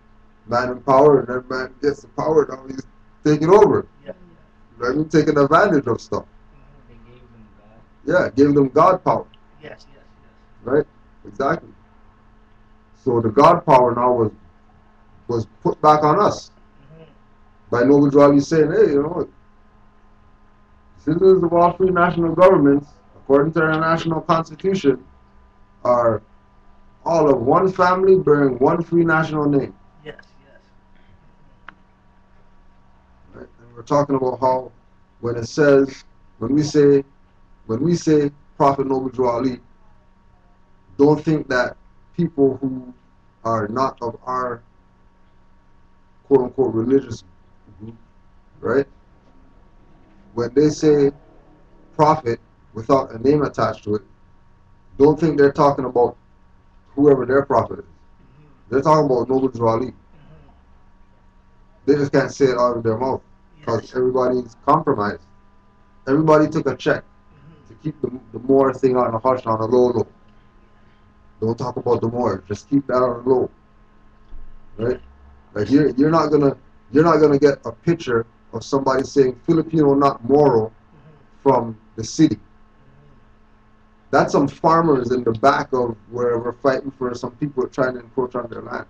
man in power, and that man gets the power, now he's taking over. Yeah. Right? He's taking advantage of stuff. They gave them God. Yeah, give them God power. Yes. Yes. Right? Exactly. So the God power now was put back on us Yes. by Noble Drew Ali saying, hey, you know, citizens of all free national governments, according to their national constitution, are all of one family bearing one free national name. Yes. Yes. Right? And we're talking about how when it says, when we say Prophet Noble Drew Ali, don't think that people who are not of our quote unquote religious group, right? When they say prophet without a name attached to it, don't think they're talking about whoever their prophet is. They're talking about Noble Drew Ali. They just can't say it out of their mouth because Yes. everybody's compromised. Everybody took a check to keep the Moor thing on a hush, on a low. Don't talk about the Moor. Just keep that on the low, right? Like you're not gonna get a picture of somebody saying Filipino, not Moro, from the city. That's some farmers in the back of where we're fighting for some people trying to encroach on their land,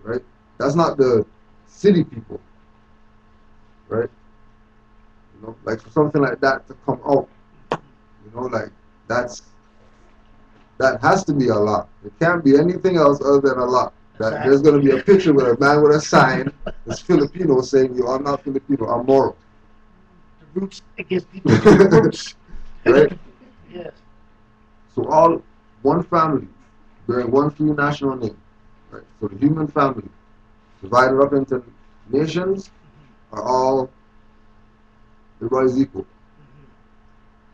right? That's not the city people, right? You know, like for something like that to come out, you know, like that has to be a lot. It can't be anything else other than a lot. That there's going to be a picture with a man with a sign that's Filipino saying, yo, I'm not Filipino, I'm Moro. The roots, it gives people the roots. Right? Yes. So all one family bearing one free national name. Right? So the human family divided up into nations are all, everybody's equal.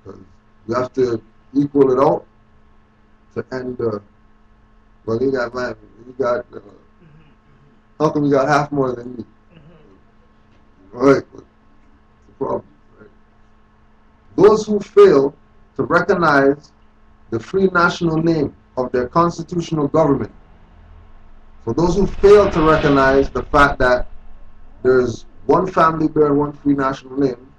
Because you have to equal it out to end the, well, you got, how come you got half more than me? Right? What's the problem? Right? Those who fail to recognize the free national name of their constitutional government. For those who fail to recognize the fact that there's one family bearing one free national name,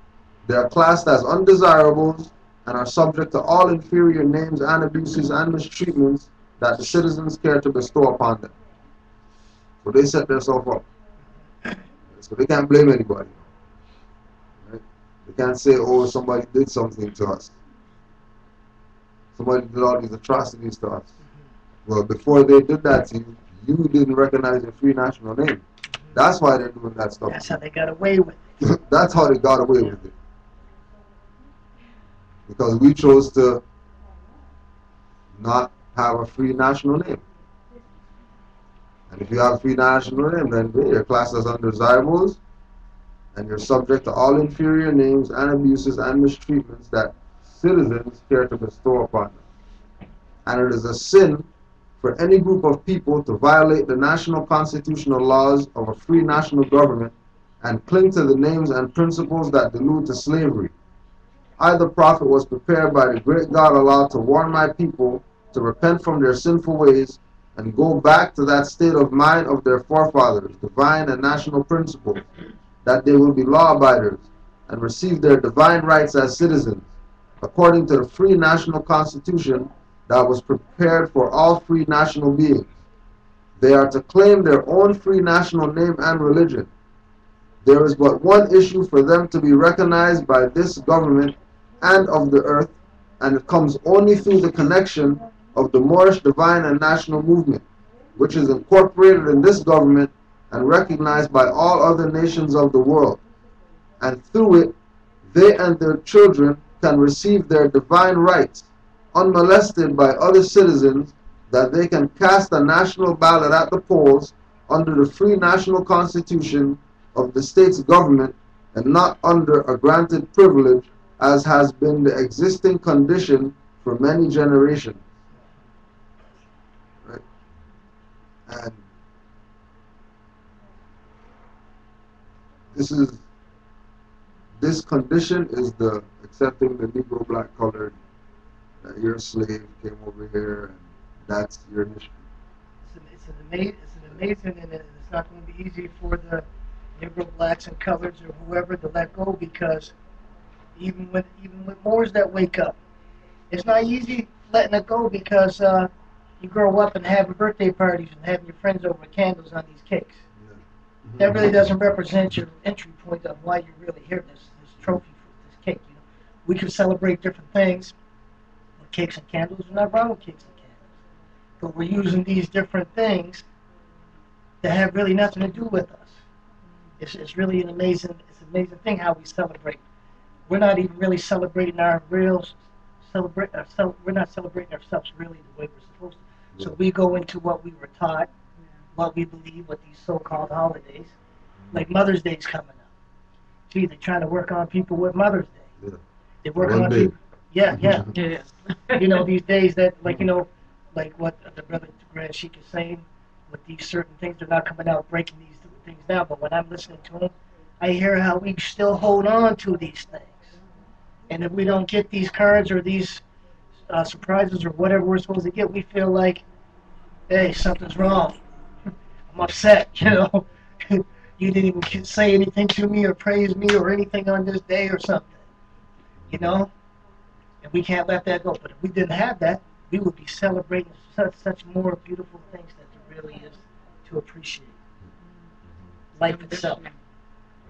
they are classed as undesirables and are subject to all inferior names and abuses and mistreatments that the citizens care to bestow upon them. So they set themselves up. So they can't blame anybody. Right? They can't say, oh, somebody did something to us. Somebody did all these atrocities to us. Well, before they did that to you, you didn't recognize your free national name. That's why they're doing that stuff. That's how they got away with it. That's how they got away with it. Because we chose to not have a free national name. And if you have a free national name, then you're classed as undesirables, and you're subject to all inferior names and abuses and mistreatments that citizens care to bestow upon them. And it is a sin for any group of people to violate the national constitutional laws of a free national government and cling to the names and principles that delude to slavery. I, the prophet, was prepared by the great God Allah to warn my people to repent from their sinful ways and go back to that state of mind of their forefathers, divine and national principles, that they will be law-abiders and receive their divine rights as citizens, according to the free national constitution that was prepared for all free national beings. They are to claim their own free national name and religion. There is but one issue for them to be recognized by this government and of the earth, and it comes only through the connection of the Moorish divine and national movement, which is incorporated in this government and recognized by all other nations of the world. And through it, they and their children can receive their divine rights, unmolested by other citizens, that they can cast a national ballot at the polls under the free national constitution of the state's government and not under a granted privilege as has been the existing condition for many generations. Right? And this condition is the accepting the Negro, black, colored, that you're a slave, came over here, and that's your history. It's an amazing, and it's not going to be easy for the Negro, blacks, and coloreds or whoever to let go, because even with Moors that wake up, it's not easy letting it go, because you grow up and having birthday parties and having your friends over candles on these cakes. Yeah. That really doesn't represent your entry point of why you're really here. This trophy for this cake. You know, we can celebrate different things with cakes and candles. There's nothing wrong with cakes and candles, but we're using these different things that have really nothing to do with us. It's really an amazing thing how we celebrate. We're not even really celebrating our real we're not celebrating ourselves really the way we're supposed to. So we go into what we were taught, what we believe, what these so-called holidays, like Mother's Day's coming up. Gee, they're trying to work on people with Mother's Day. Yeah. They work One on day. people. Yeah. Yeah. You know, these days that, like, you know, like what the brother Grand Sheik is saying, with these certain things, they're not coming out breaking these things down. But when I'm listening to him, I hear how we still hold on to these things. And if we don't get these cards or these surprises or whatever we're supposed to get, we feel like, hey, something's wrong. I'm upset, you know. You didn't even say anything to me or praise me or anything on this day or something, you know. And we can't let that go. But if we didn't have that, we would be celebrating such more beautiful things that there really is to appreciate. Life itself.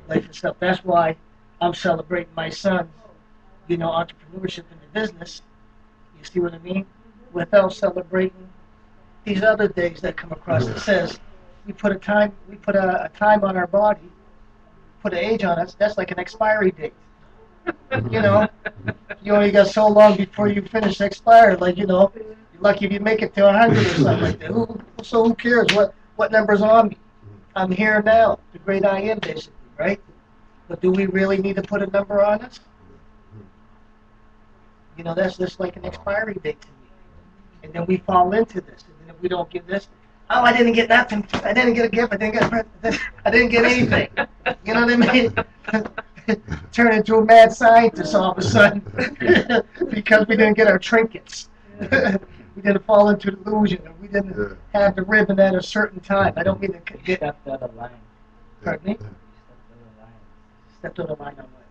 Life itself. That's why I'm celebrating my son's, you know, entrepreneurship in the business. You see what I mean? Without celebrating these other days that come across. It says we put a time on our body, put an age on us. That's like an expiry date. You know, you only got so long before you finish expired. Like, you know, you're lucky if you make it to 100 or something like that. So who cares what number's on me? I'm here now, the great I am, basically, right? But do we really need to put a number on us? You know, that's just like an expiry date to me. And then we fall into this. And then if we don't get this, oh, I didn't get nothing. I didn't get a gift. I didn't get anything. You know what I mean? Turn into a mad scientist all of a sudden because we didn't get our trinkets. we didn't fall into delusion, or we didn't Yeah. have the ribbon at a certain time. I don't mean to You get, stepped out of line. pardon me, You stepped out of line. stepped on the line on what?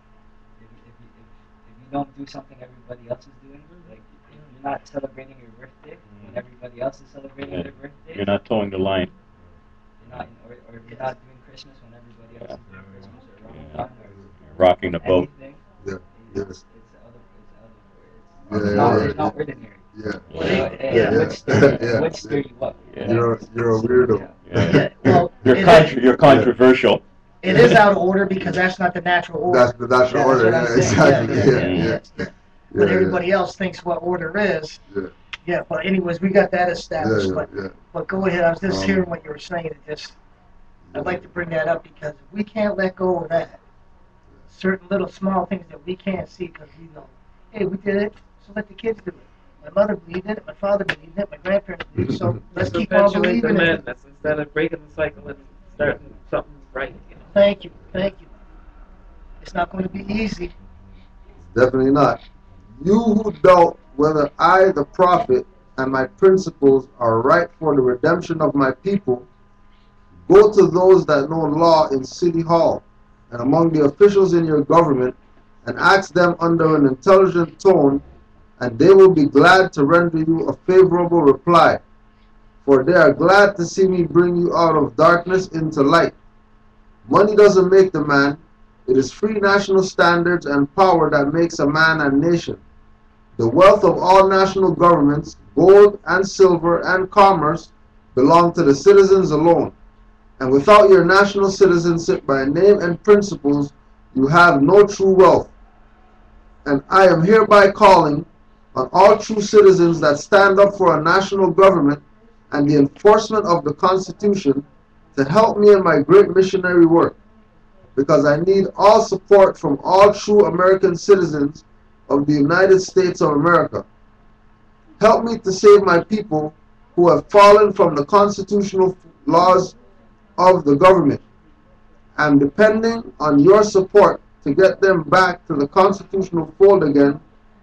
If you don't do something everybody else is doing, like if you're not celebrating your birthday when everybody else is celebrating Yeah. their birthday, You're not towing the line. you're not, or if you're not doing Christmas when everybody else is doing Christmas or Ramadan You're rocking the or boat. anything, Yeah. Yeah. it's other Yeah, it's yeah, not, yeah, it's not yeah. ordinary. Yeah. It would stir you up. Yeah. You're a weirdo. Yeah. Well, You're controversial. it is out of order because that's not the natural order. That's the natural Yeah, order. that's Yeah, what I'm saying. exactly. Yeah, Yeah, yeah, yeah. But everybody else thinks what order is. Yeah. Yeah, but anyways, we got that Yeah, established. yeah, But yeah. but go ahead. I was just Um, hearing what you were saying. It just I'd like to bring that up because if we can't let go of that, certain little small things that we can't see because we know, hey, we did it, so let the kids do it. My mother believed in it, my father believed in it, my grandparents believed in it, so let's keep on Perpetuate the believing in it. madness instead of breaking the cycle and starting something right. You know. Thank you, thank you. It's not going to be easy. Definitely not. You who doubt whether I, the prophet, and my principles are right for the redemption of my people, go to those that know law in City Hall and among the officials in your government and ask them under an intelligent tone, and they will be glad to render you a favorable reply. For they are glad to see me bring you out of darkness into light. Money doesn't make the man. It is free national standards and power that makes a man and nation. The wealth of all national governments, gold and silver and commerce, belong to the citizens alone. And without your national citizenship by name and principles, you have no true wealth. And I am hereby calling on all true citizens that stand up for a national government and the enforcement of the Constitution to help me in my great missionary work, because I need all support from all true American citizens of the United States of America. Help me to save my people who have fallen from the constitutional laws of the government. I'm depending on your support to get them back to the constitutional fold again,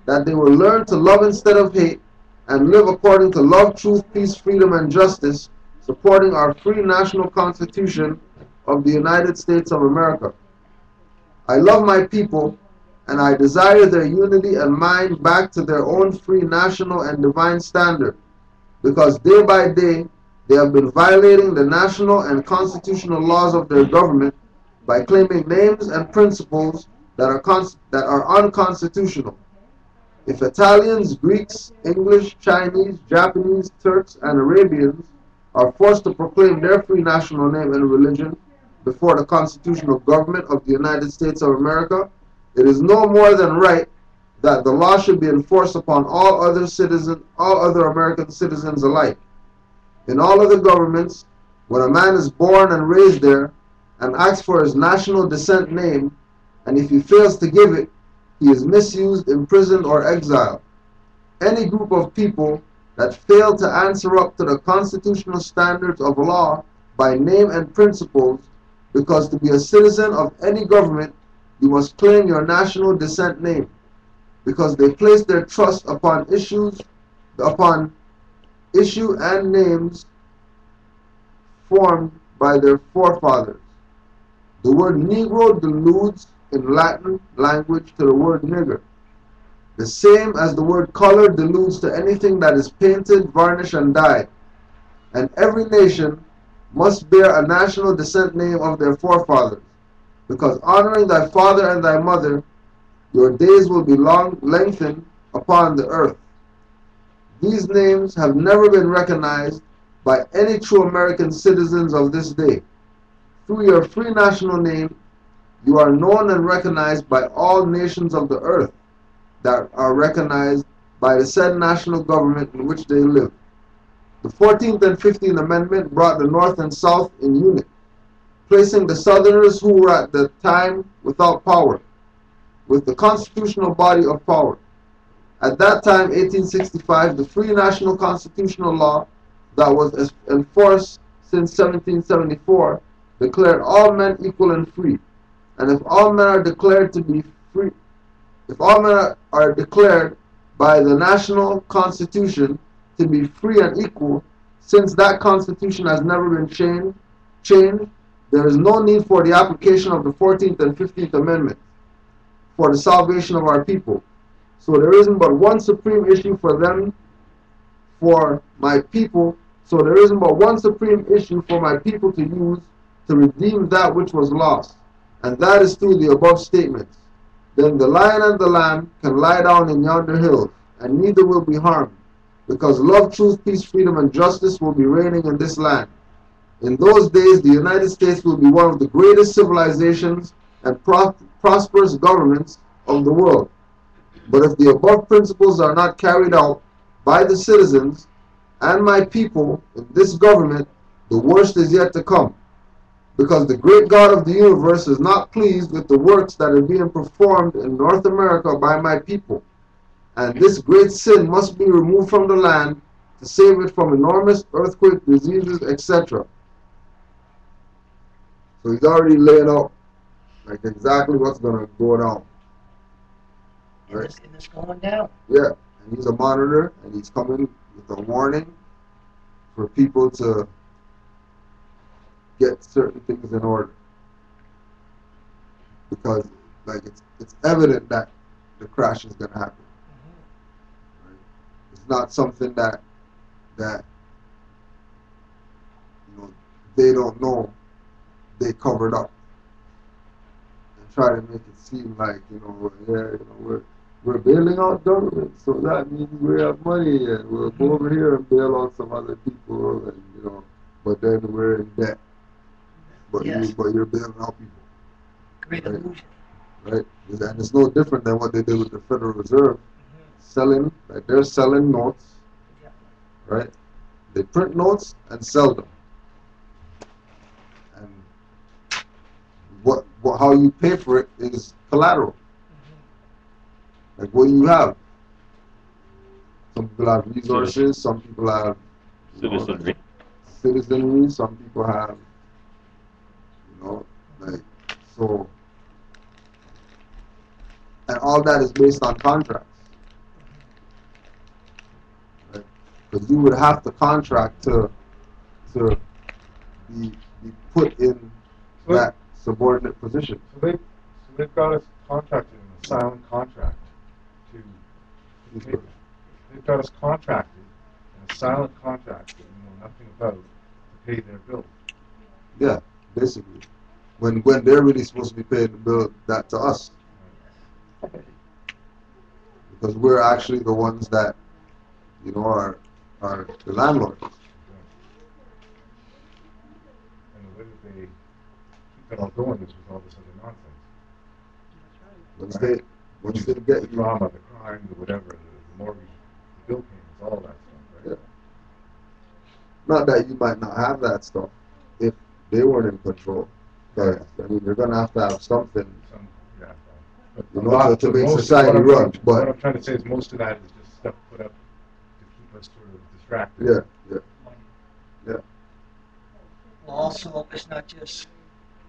that they will learn to love instead of hate and live according to love, truth, peace, freedom, and justice, supporting our free national constitution of the United States of America. I love my people, and I desire their unity and mind back to their own free national and divine standard, because day by day they have been violating the national and constitutional laws of their government by claiming names and principles that are unconstitutional. If Italians, Greeks, English, Chinese, Japanese, Turks, and Arabians are forced to proclaim their free national name and religion before the constitutional government of the United States of America, it is no more than right that the law should be enforced upon all other American citizens alike. In all other governments, when a man is born and raised there and asks for his national descent name, and if he fails to give it, he is misused, imprisoned, or exiled. Any group of people that fail to answer up to the constitutional standards of law by name and principles, because to be a citizen of any government, you must claim your national descent name, because they place their trust upon issue and names formed by their forefathers. The word Negro deludes in Latin language to the word nigger, the same as the word color deludes to anything that is painted, varnished, and dyed. And every nation must bear a national descent name of their forefathers, because honoring thy father and thy mother, your days will be lengthened upon the earth. These names have never been recognized by any true American citizens of this day. Through your free national name, you are known and recognized by all nations of the earth that are recognized by the said national government in which they live. The 14th and 15th Amendment brought the North and South in unit, placing the Southerners who were at the time without power, with the constitutional body of power. At that time, 1865, the free national constitutional law that was enforced since 1774 declared all men equal and free. And if all men are declared to be free, if all men are declared by the national constitution to be free and equal, since that Constitution has never been changed, there is no need for the application of the 14th and 15th Amendments for the salvation of our people. So there isn't but one supreme issue for them, for my people. So there isn't but one supreme issue for my people to use to redeem that which was lost, and that is through the above statements. Then the lion and the lamb can lie down in yonder hills, and neither will be harmed, because love, truth, peace, freedom, and justice will be reigning in this land. In those days, the United States will be one of the greatest civilizations and prosperous governments of the world. But if the above principles are not carried out by the citizens and my people in this government, the worst is yet to come, because the great God of the universe is not pleased with the works that are being performed in North America by my people. And this great sin must be removed from the land to save it from enormous earthquake, diseases, etc. So he's already laying out like exactly what's going to go down. Right? And it's going down. Yeah, and he's a monitor, and he's coming with a warning for people to get certain things in order, because like it's evident that the crash is going to happen. Right? It's not something that they don't know. They covered up and try to make it seem like we're bailing out government, so that means we have money, and we'll go over here and bail out some other people, and but then we're in debt. But Yes. you're bailing out people. Great Right. illusion. Right? And it's no different than what they did with the Federal Reserve, selling, like they're selling notes, Yeah. right? They print notes and sell them. And how you pay for it is collateral. Like what you have. Some people have resources, some people have Citizenry. citizenry, some people have, so, and all that is based on contracts. Right? Because you would have to contract to be put in that subordinate position. So they've got us contracted in a silent contract to pay. They've got us contracted in a silent contract that we know nothing about to pay their bill. Yeah, basically. When they're really supposed to be paying the bill that to us. Because we're actually the ones that, are the landlords. And the way that they keep it all going is with all this other nonsense. Once they The get you, drama, the crime, the whatever, the mortgage, the bill payments, all that stuff, right? yeah. Not that you might not have that stuff if they weren't in control. Because you're gonna have something, Yeah. to make society run. What But I'm trying to say is most of that is just stuff put up to keep us sort of distracted. yeah. Well, also, it's not just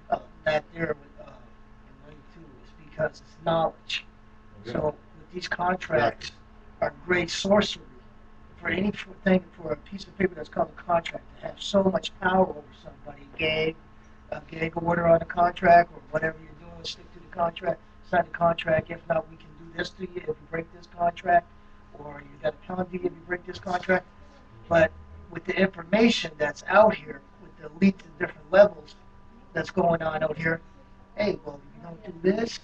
that there with money too. It's because it's knowledge. Yeah. So with these contracts are great sorcery for anything for a piece of paper that's called a contract to have so much power over somebody. A gag order on the contract, or whatever you're doing, stick to the contract, sign the contract. If not, we can do this to you if you break this contract, or you got a penalty if you break this contract. But with the information that's out here, with the elite to different levels that's going on out here, hey, well, if you don't do this,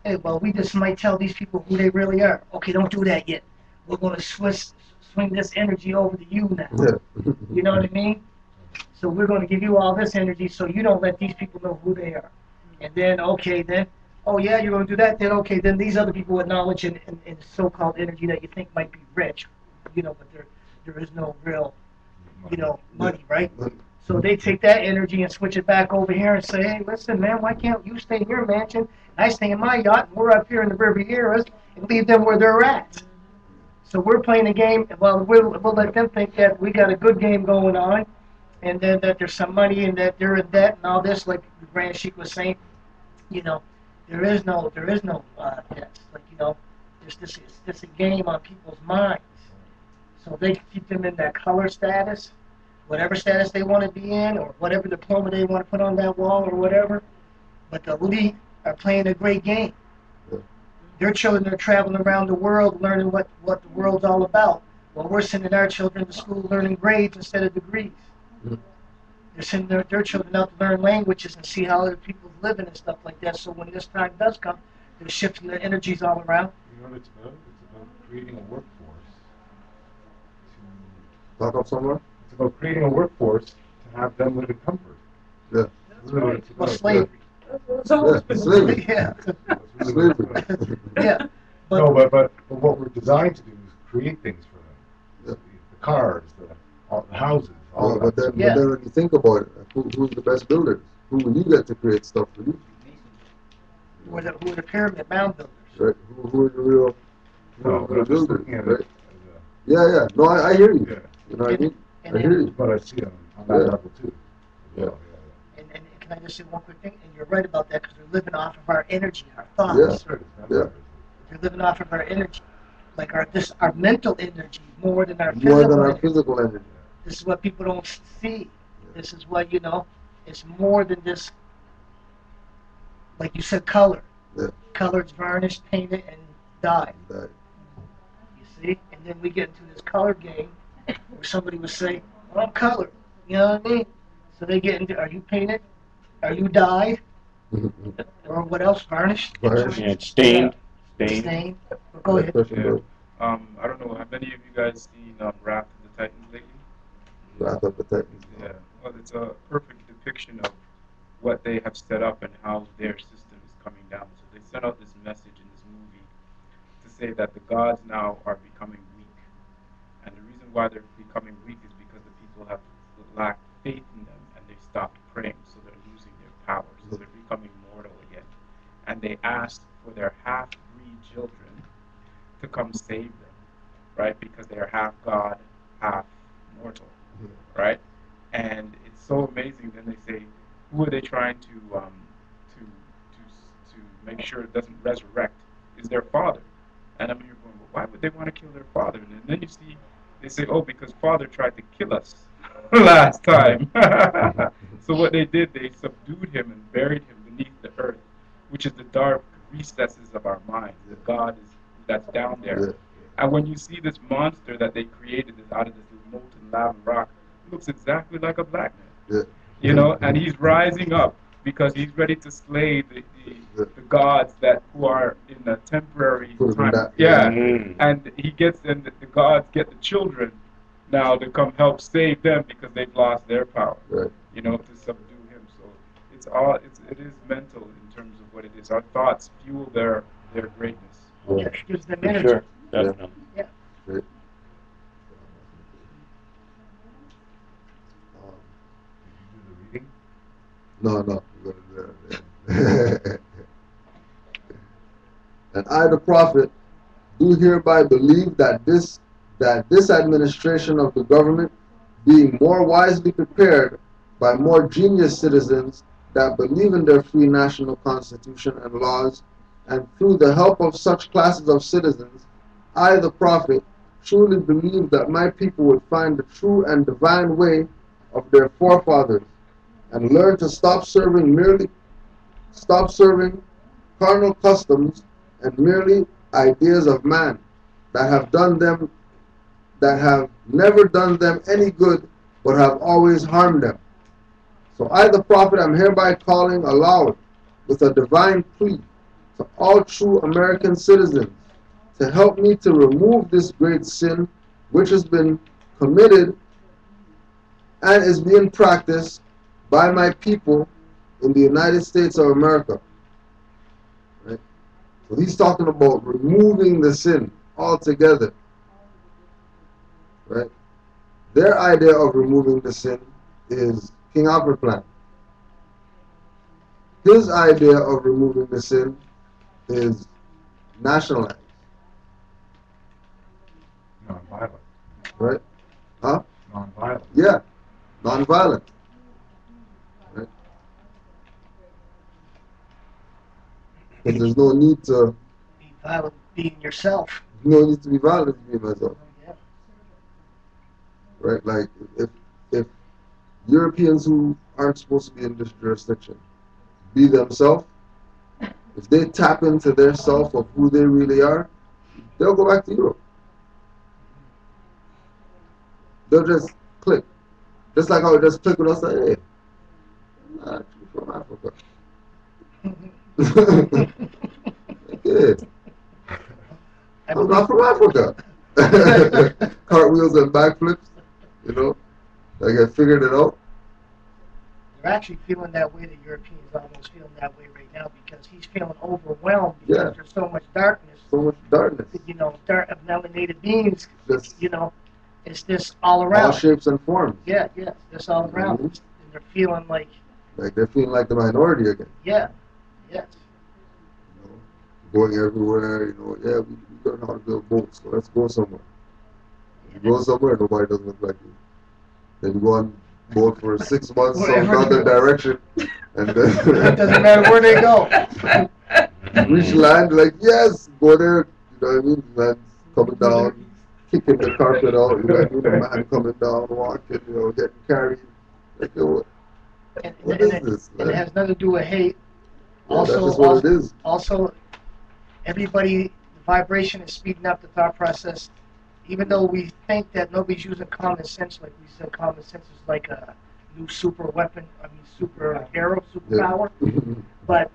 hey, well, we just might tell these people who they really are. Okay, don't do that yet. We're going to swing this energy over to you now. Yeah. You know what I mean? So we're going to give you all this energy so you don't let these people know who they are. And then, okay, then, oh yeah, you're going to do that, then okay, then these other people with knowledge and so-called energy that you think might be rich, but there is no real, money, right? So they take that energy and switch it back over here and say, hey, listen, man, why can't you stay in your mansion and I stay in my yacht and we're up here in the Rivieras and leave them where they're at? So we're playing a game. Well, we'll let them think that we got a good game going on, and then that there's some money and that they're in debt and all this, like the Grand Sheik was saying. There is no debt. Like, it's just a game on people's minds. So they can keep them in that color status, whatever status they want to be in, or whatever diploma they want to put on that wall or whatever. But the elite are playing a great game. Yeah. Their children are traveling around the world learning what the world's all about. While we're sending our children to school learning grades instead of degrees. Mhm. They're sending their children out to learn languages and see how other people's living and stuff like that. So when this time does come, they're shifting their energies all around. You know what it's about? It's about creating a workforce. Talk up somewhere? It's about creating a workforce to have them live in comfort. Yeah. That's really what it's Well, about. slavery. It's always been Slavery. Yeah. That's really what it's about. Slavery. Yeah. But, No, but what we're designed to do is create things for them. Yeah. The cars, the houses, all Well, of but that. then, Yeah. but then when you think about it, who's the best builders? Who will you get to create stuff for you? who are the pyramid mound builders? Right? Who are the real, No, who but are I'm the just builders? looking at Right? it Yeah, yeah. No, I hear you. yeah. You know what I mean? And I hear you. But I see it on that Yeah. level too. Yeah. And can I just say one quick thing? And you're right about that because they're living off of our energy, our thoughts. Yeah. That's right. Yeah. They're living off of our energy, like our mental energy more than our More physical than our energy. physical energy. This is what people don't see. This is what it's more than just, like you said, color. Yeah. Color's varnished, painted, and dyed. That, You see, and then we get into this color game where somebody would say, "Well, I'm colored." You know what I mean? So they get into, "Are you painted? Are you dyed? Or what else? Varnished? Varnished. Yeah, it's stained. Yeah. Stained. Stained? Well, go ahead. question, bro. I don't know. Have any of you guys seen Wrath of the Titans lately? Wrath of the Titans. Yeah. Well, it's a perfect depiction of what they have set up and how their system is coming down. So they sent out this message in this movie to say that the gods now are becoming weak, and the reason why they're becoming weak is because the people have lacked faith in them and they stopped praying, so they're losing their power. So they're becoming mortal again, and they asked for their half-breed children to come save them, right? Because they are half God, half mortal, right? And it's so amazing. Then they say, who are they trying to make sure it doesn't resurrect? Is their father. And I mean, you're going, well, why would they want to kill their father? And then you see, they say, oh, because father tried to kill us last time. So what they did, they subdued him and buried him beneath the earth, which is the dark recesses of our minds. The God is that's down there. Yeah. And when you see this monster that they created out of this molten lava rock, it looks exactly like a black man. Yeah. You know, and he's rising up because he's ready to slay the gods who are in a temporary Put them time. back. Yeah, Mm. and he gets them. The gods get the children now to come help save them because they've lost their power. Right. You know, to subdue him. So it is mental in terms of what it is. Our thoughts fuel their greatness. Yeah, it gives them For energy. sure. Definitely. Right. Did you do the reading? No. And I, the prophet, do hereby believe that this administration of the government, being more wisely prepared by more genius citizens that believe in their free national constitution and laws, and through the help of such classes of citizens, I, the prophet, truly believe that my people would find the true and divine way of their forefathers, and learn to stop serving carnal customs and merely ideas of man that have never done them any good but have always harmed them. So I, the prophet, am hereby calling aloud with a divine plea to all true American citizens to help me to remove this great sin which has been committed and is being practiced by my people in the United States of America. Right? So he's talking about removing the sin altogether. Right? Their idea of removing the sin is King Alfred plan. His idea of removing the sin is nationalize. Non-violent. Right? Huh? Non-violent. Yeah. Non-violent. Right? Because there's no need to Be violent, being yourself. no need to be violent to be myself. Yeah. right? Like if Europeans who aren't supposed to be in this jurisdiction be themselves, if they tap into their self of who they really are, they'll go back to Europe. They'll just click. Just like how it just clicked with us, like, hey, I'm actually from Africa. Yeah, I'm not from Africa. Cartwheels and backflips, you know, like I figured it out. They're actually feeling that way. The Europeans almost feeling that way right now because he's feeling overwhelmed because Yeah. there's so much darkness. So much darkness. You know, melanated beings. Just You know, it's this all all around. shapes and forms. Yeah, yeah, this all around. Mhm. And they're feeling like, Like they're feeling like the minority again. yeah, yes. You know, going everywhere. You know, yeah, we learn how to build boats. So let's go somewhere. You go somewhere, nobody doesn't look like you. Then you go on boat for 6 months, some Wherever other you go. direction, and It then doesn't matter where they go. reach land, like yes, go there. You know what I mean? Man's coming down, kicking the carpet out. You know what I mean? A man coming down, walking, you know, getting carried. Like, yo, what is this? And it has nothing to do with hate. Yeah, that's just what it is. Also, everybody, the vibration is speeding up the thought process. Even though we think that nobody's using common sense, like we said, common sense is like a new super weapon, super hero, superpower. Yeah. But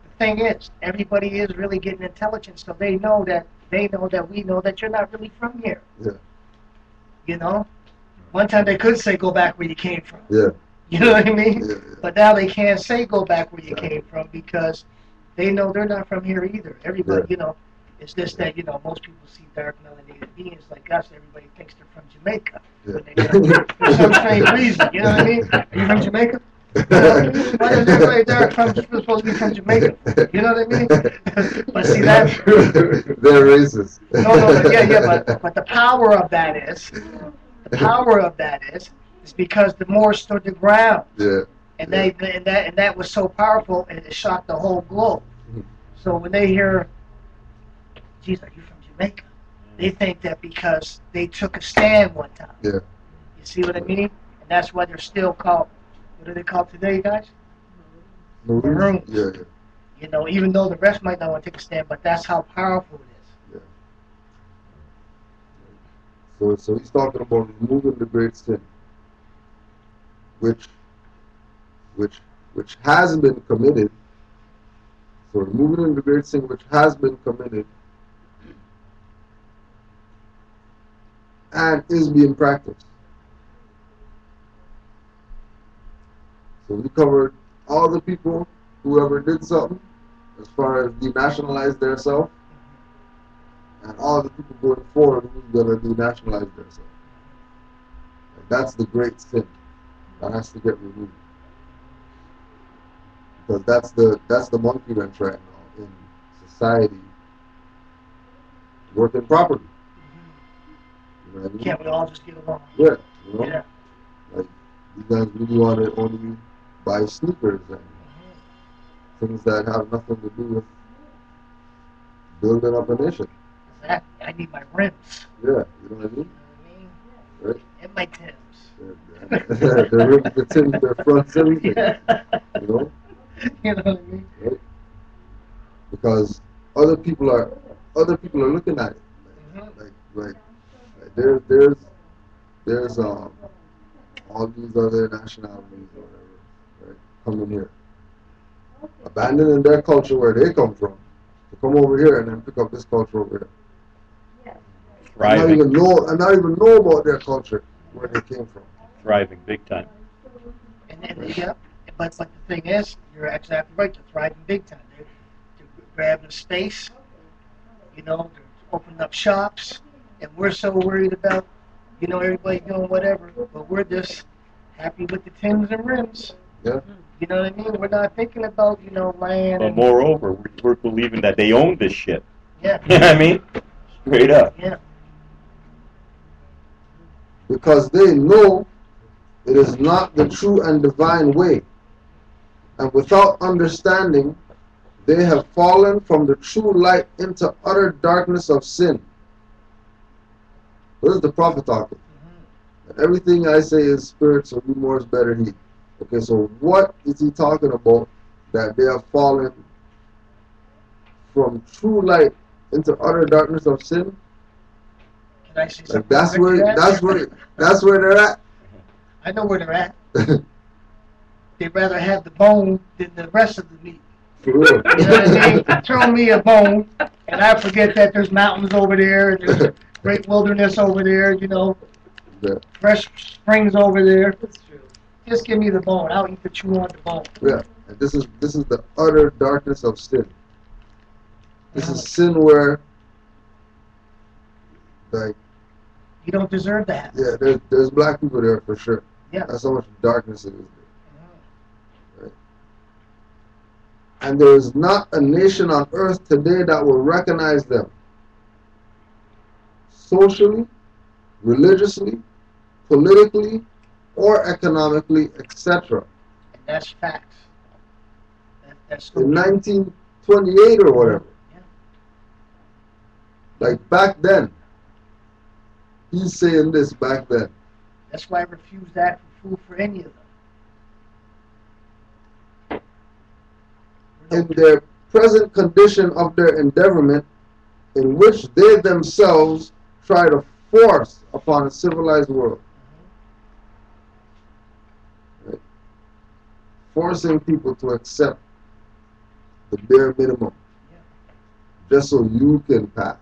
the thing is, everybody is really getting intelligent, so they know that we know that you're not really from here. Yeah. You know? One time they could say, go back where you came from. Yeah. You know what I mean? Yeah, yeah. But now they can't say go back where you came from because they know they're not from here either. Everybody, Yeah. you know, it's just that, you know, most people see dark melanated beings like us. Everybody thinks they're from Jamaica. Yeah. When they, for some strange reason. You know what I mean? Are you from Jamaica? You know? Why is everybody dark supposed to be from Jamaica? You know what I mean? But see that. They're racist. No, but the power of that is because the Moors stood the ground. Yeah. And that was so powerful, and it shocked the whole globe. So when they hear, "Geez, are you from Jamaica?" they think that because they took a stand one time. Yeah. You see what I mean? And that's why they're still called. What are they called today, guys? Maroons. Yeah, yeah. You know, even though the rest might not want to take a stand, but that's how powerful it is. Yeah. So he's talking about removing the great sin, which has been committed. So removing the great sin which has been committed and is being practiced. So we covered all the people who ever did something as far as denationalize themselves, and all the people going forward who's going to denationalize themselves. And that's the great sin that has to get removed. Because that's the monkey wrench right now in society working properly. You know what I mean? Can't we all just get along? Yeah, you know? Yeah. Like, you guys really want to only buy sneakers and things that have nothing to do with building up a nation. Exactly. I need my rims. Yeah, you know what I mean? You know what I mean? Right? And my Timbs. The rims, the tin, the fronts, everything. Yeah. You know? You know what I mean? Right? Because other people are looking at it. Like there's all these other nationalities or whatever, right, coming here, abandoning their culture where they come from to come over here and then pick up this culture over here. Thriving. And not even know about their culture where they came from. Thriving big time. And yeah, but the thing is, you're exactly right. They're thriving big time. They're grabbing space. You know, they're opening up shops, and we're so worried about, you know, everybody doing whatever, but we're just happy with the Timbs and rims. Yeah. You know what I mean? We're not thinking about, you know, land. But And, moreover, we're believing that they own this shit. yeah. You know what I mean? Straight up. Yeah. Because they know it is not the true and divine way. And without understanding, they have fallen from the true light into utter darkness of sin. This is the prophet talking. Everything I say is spirit, so more is better he. Okay, so what is he talking about? That they have fallen from true light into utter darkness of sin. Can I say something? Like that's quick to where that? that's where they're at. I know where they're at. They'd rather have the bone than the rest of the meat. For real. You know what I mean? Throw me a bone, and I forget that there's mountains over there, and there's great wilderness over there, you know, Yeah. fresh springs over there. That's true. Just give me the bone. I'll eat the chew on the bone. Yeah. And this is the utter darkness of sin. This is sin where, like, You don't deserve that. yeah, there's black people there for sure. Yeah. That's how much darkness it is there. Right? And there is not a nation on earth today that will recognize them socially, religiously, politically, or economically, etc. And that's facts. That's In 1928 or whatever. Yeah. Like back then. He's saying this back then. That's why I refuse to act for food for any of them. In their present condition of their endeavorment, in which they themselves try to force upon a civilized world. Right? Forcing people to accept the bare minimum. Just so you can pass.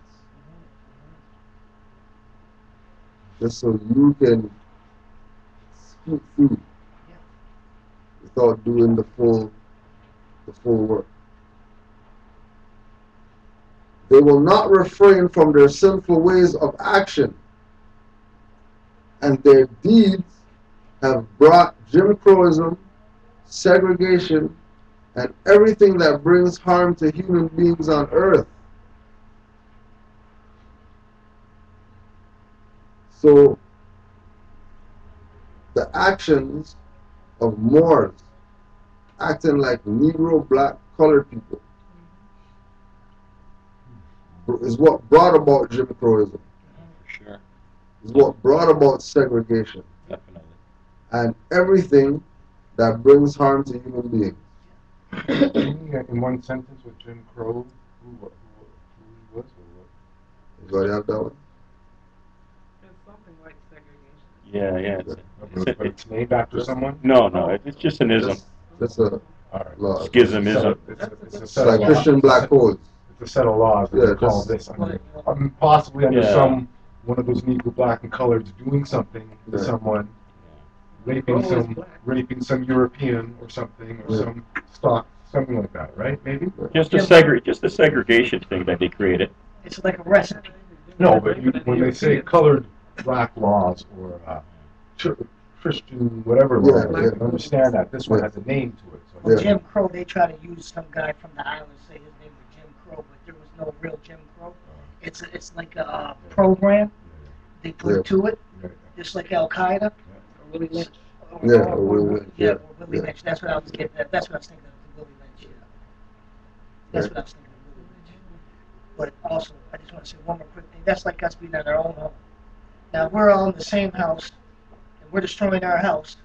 Just so you can scoop food without doing the full work. They will not refrain from their sinful ways of action, and their deeds have brought Jim Crowism, segregation, and everything that brings harm to human beings on earth. So, the actions of Moors acting like Negro, black, colored people is what brought about Jim Crowism. For sure. Is what brought about segregation. Definitely. And everything that brings harm to human beings. In one sentence with Jim Crow, who he was, or what? Anybody have that one? It's something like segregation. Yeah. But it's named after someone? No, it's just an ism. That's a All right. law. Schismism. It's a It's set of like laws. Christian black codes. It's a set of laws that Yeah, they call just- this under, possibly under Yeah. one of those Negro, black, and colored doing something to Yeah. someone, raping Always some black. European or something, or Yeah. some stock, something like that, right? Maybe. Just a segregation thing that they created. It's like a recipe. No, but when they say colored black laws or Christian whatever Yeah, laws, yeah. I understand that this one Yeah. has a name to it. So Well, Yeah. Jim Crow, they try to use some guy from the island, say his name was Jim Crow, but there was no real Jim Crow. It's like a program they put Yeah. to it, yeah. just like Al Qaeda. Or Willie Lynch. Yeah, or Willie Lynch, Yeah, yeah. or Willie Yeah. Lynch. That's what I was getting at. That's what I was thinking of, Willie Lynch. Yeah. That's Right. what I was thinking of, Willie Lynch. But also, I just want to say one more quick thing. That's like us being in our own home. Now we're all in the same house, and we're destroying our house.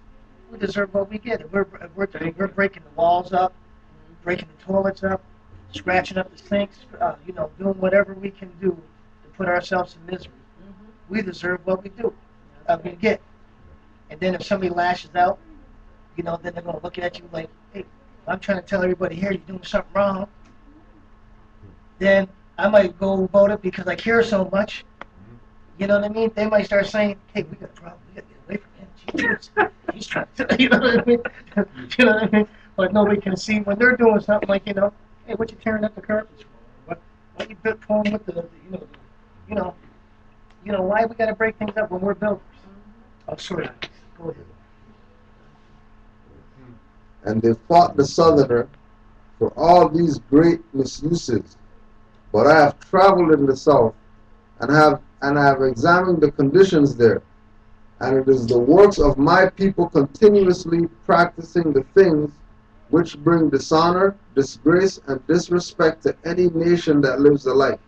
We deserve what we get. We're breaking the walls up, breaking the toilets up, scratching up the sinks, doing whatever we can do to put ourselves in misery. We deserve what we do. We get. And then if somebody lashes out, then they're gonna look at you like, hey, I'm trying to tell everybody here you're doing something wrong. Then I might go about it because I care so much. You know what I mean? They might start saying, hey, we got a problem. We got to get away from him. He's trying to, you know what I mean? You know what I mean? But nobody can see when they're doing something like, hey, what you tearing up the carpets for? What you pulling with why we got to break things up when we're builders? Oh, sorry. Go ahead. And they fought the Southerner for all these great misuses. But I have traveled in the South and have examined the conditions there. And it is the works of my people continuously practicing the things which bring dishonor, disgrace, and disrespect to any nation that lives alike.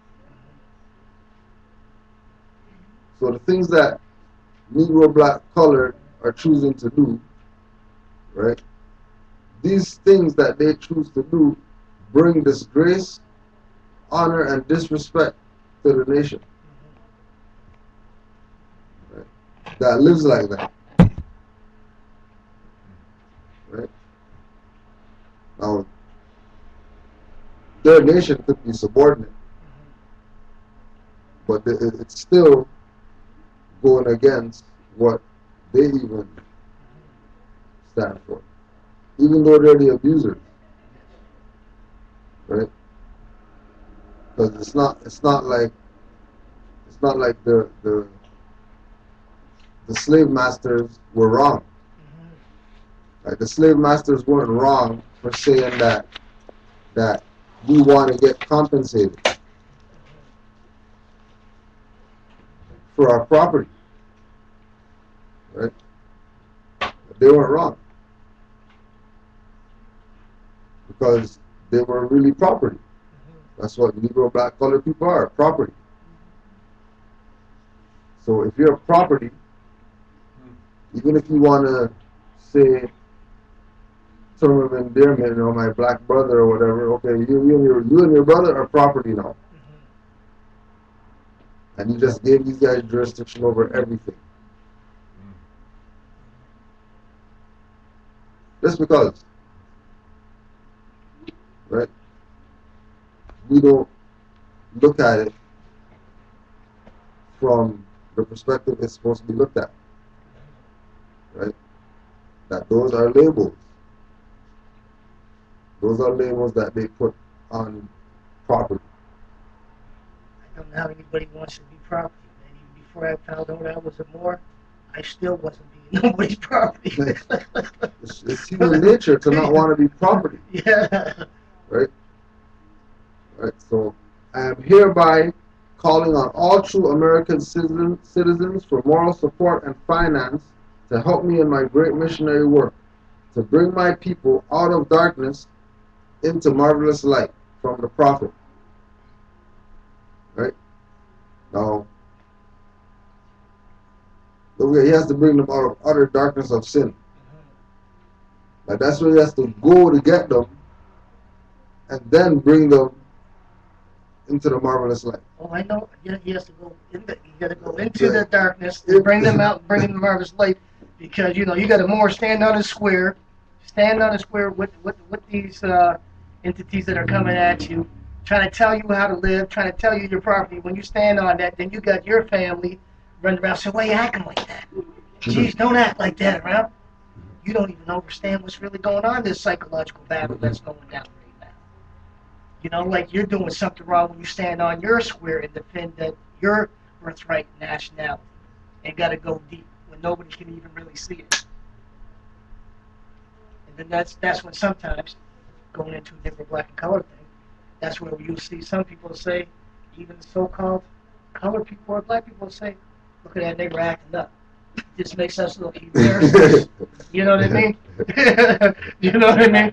So the things that Negro, black, colored are choosing to do, right? These things that they choose to do bring disgrace, honor, and disrespect to the nation, right? That lives like that, right? Now, their nation could be subordinate, but it's still going against what they even stand for, even though they're the abusers, right? Because it's not like the slave masters were wrong. Like the slave masters weren't wrong for saying that we want to get compensated for our property, right? They weren't wrong because they were really property. That's what Negro, black, colored people are, property. So if you're property, even if you want to say term of endearment, my black brother or whatever, okay, you and your brother are property now. And you just gave these guys jurisdiction over everything. Just because, right? We don't look at it from the perspective it's supposed to be looked at, right? That those are labels. Those are labels that they put on property. I don't know how anybody wants to be property. And even before I found out I was a Moor, I still wasn't being nobody's property. It's human nature to not want to be property. Yeah. Right? Right. So I am hereby calling on all true American citizens for moral support and finance to help me in my great missionary work, to bring my people out of darkness into marvelous light from the prophet. Right? Now, he has to bring them out of utter darkness of sin. Like that's where he has to go to get them, and then bring them into the marvelous light. Oh, I know. Yeah, he has to go. You got to go into the darkness, and bring them out, and bring them to the marvelous light, because you got to more stand on the square with these entities that are coming at you, trying to tell you how to live, trying to tell you your property. When you stand on that, then you got your family running around saying, "Why you acting like that? Jeez, don't act like that around." You don't even understand what's really going on. This psychological battle that's going down right now. Like you're doing something wrong when you stand on your square and defend that your birthright nationality, and got to go deep when nobody can even really see it. And then that's when sometimes going into a different black and color thing, that's where you'll see some people say, even the so-called colored people or black people say, "Look at that nigger acting up. This makes us look embarrassed." You know what I mean? You know what I mean?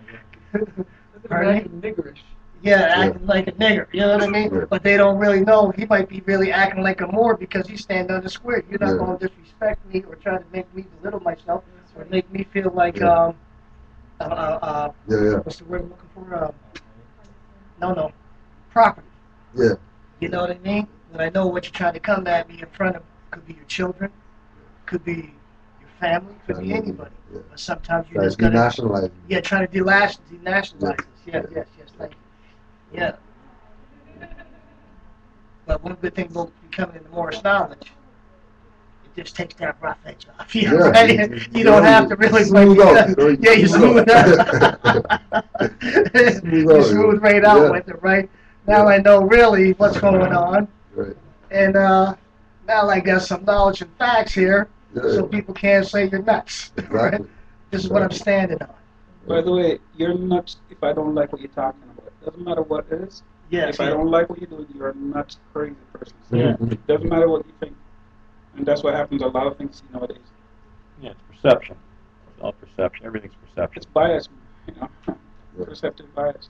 Acting niggerish. Yeah, acting like a nigger. You know what I mean? But they don't really know he might be really acting like a Moor because he's standing on the square. You're not going to disrespect me or try to make me belittle myself or make me feel like what's the word I'm looking for? No, property. Yeah. You know what I mean? When I know what you're trying to come at me in front of, could be your children, could be your family, could be anybody. Yeah. But sometimes you Try just to gotta denationalize. Yeah, trying to denationalize us. Yes, thank you. Yeah. But one good thing about becoming into Morris knowledge, it just takes that rough edge off. You know, right? You don't have to really smooth out. Yeah, you smooth out. You smooth right out with it, right? Now I know really what's going on. Right. And now I got some knowledge and facts here, so people can't say you're nuts. Exactly. Right? This is what I'm standing on. By the way, you're nuts if I don't like what you're talking about. Doesn't matter what it is. Yes, if I don't like what you're doing, you're a nuts, crazy person. So Yeah. it doesn't matter what you think. And that's what happens a lot of things nowadays. Yeah, it's perception. It's all perception. Everything's perception. It's bias, perceptive bias.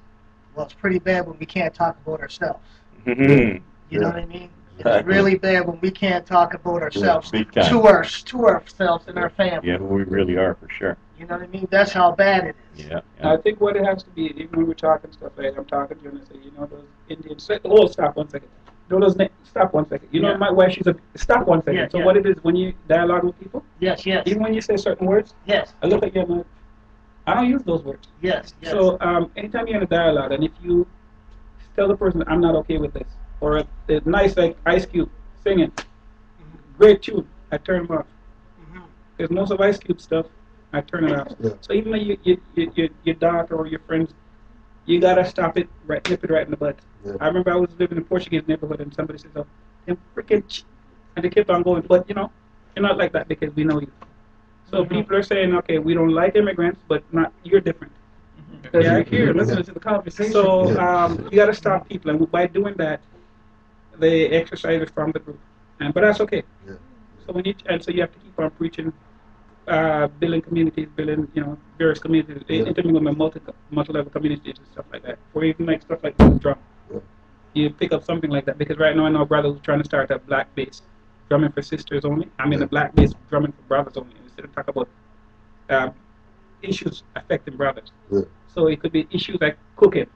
Well, it's pretty bad when we can't talk about ourselves. Mm-hmm. You know what I mean? It's really bad when we can't talk about ourselves Big time. to ourselves and our family. Yeah, who we really are, for sure. You know what I mean? That's how bad it is. Yeah. I think what it has to be, even when we're talking stuff like I'm talking to you and I say, you know, those Indians, oh, stop 1 second. You know, stop 1 second. You know, Yeah. my wife, she's a, stop 1 second. Yeah, So yeah. what it is, when you dialogue with people, Yes, yes, even when you say certain words, yes, I look at you and I'm like, I don't use those words. yes, yes. So anytime you're in a dialogue, and if you tell the person, I'm not okay with this, or a nice, like, Ice Cube singing, great tune, I turn them off. Mhm. Because most of Ice Cube stuff, I turn it off. Yeah. So even though your daughter or your friends, you gotta stop it, right, nip it right in the bud. Yeah. I remember I was living in a Portuguese neighborhood and somebody says, "Oh, them freaking," and they kept on going. But you know, you're not like that because we know you. So Mhm. people are saying, okay, we don't like immigrants, but not you're different. Yeah, here, listen to the conversation. So Yeah. you gotta stop people, and by doing that, they exercise it from the group, and but that's okay. Yeah. So so you have to keep on preaching, building communities, building, you know, various communities, Yeah. intermingling with multi-level communities and stuff like that. Or even like stuff like this drum. Yeah. You pick up something like that because right now I know a brother who's trying to start a black bass drumming for sisters only. I mean, Yeah. a black bass drumming for brothers only. Instead of talk about issues affecting brothers. Yeah. So it could be issues like cooking,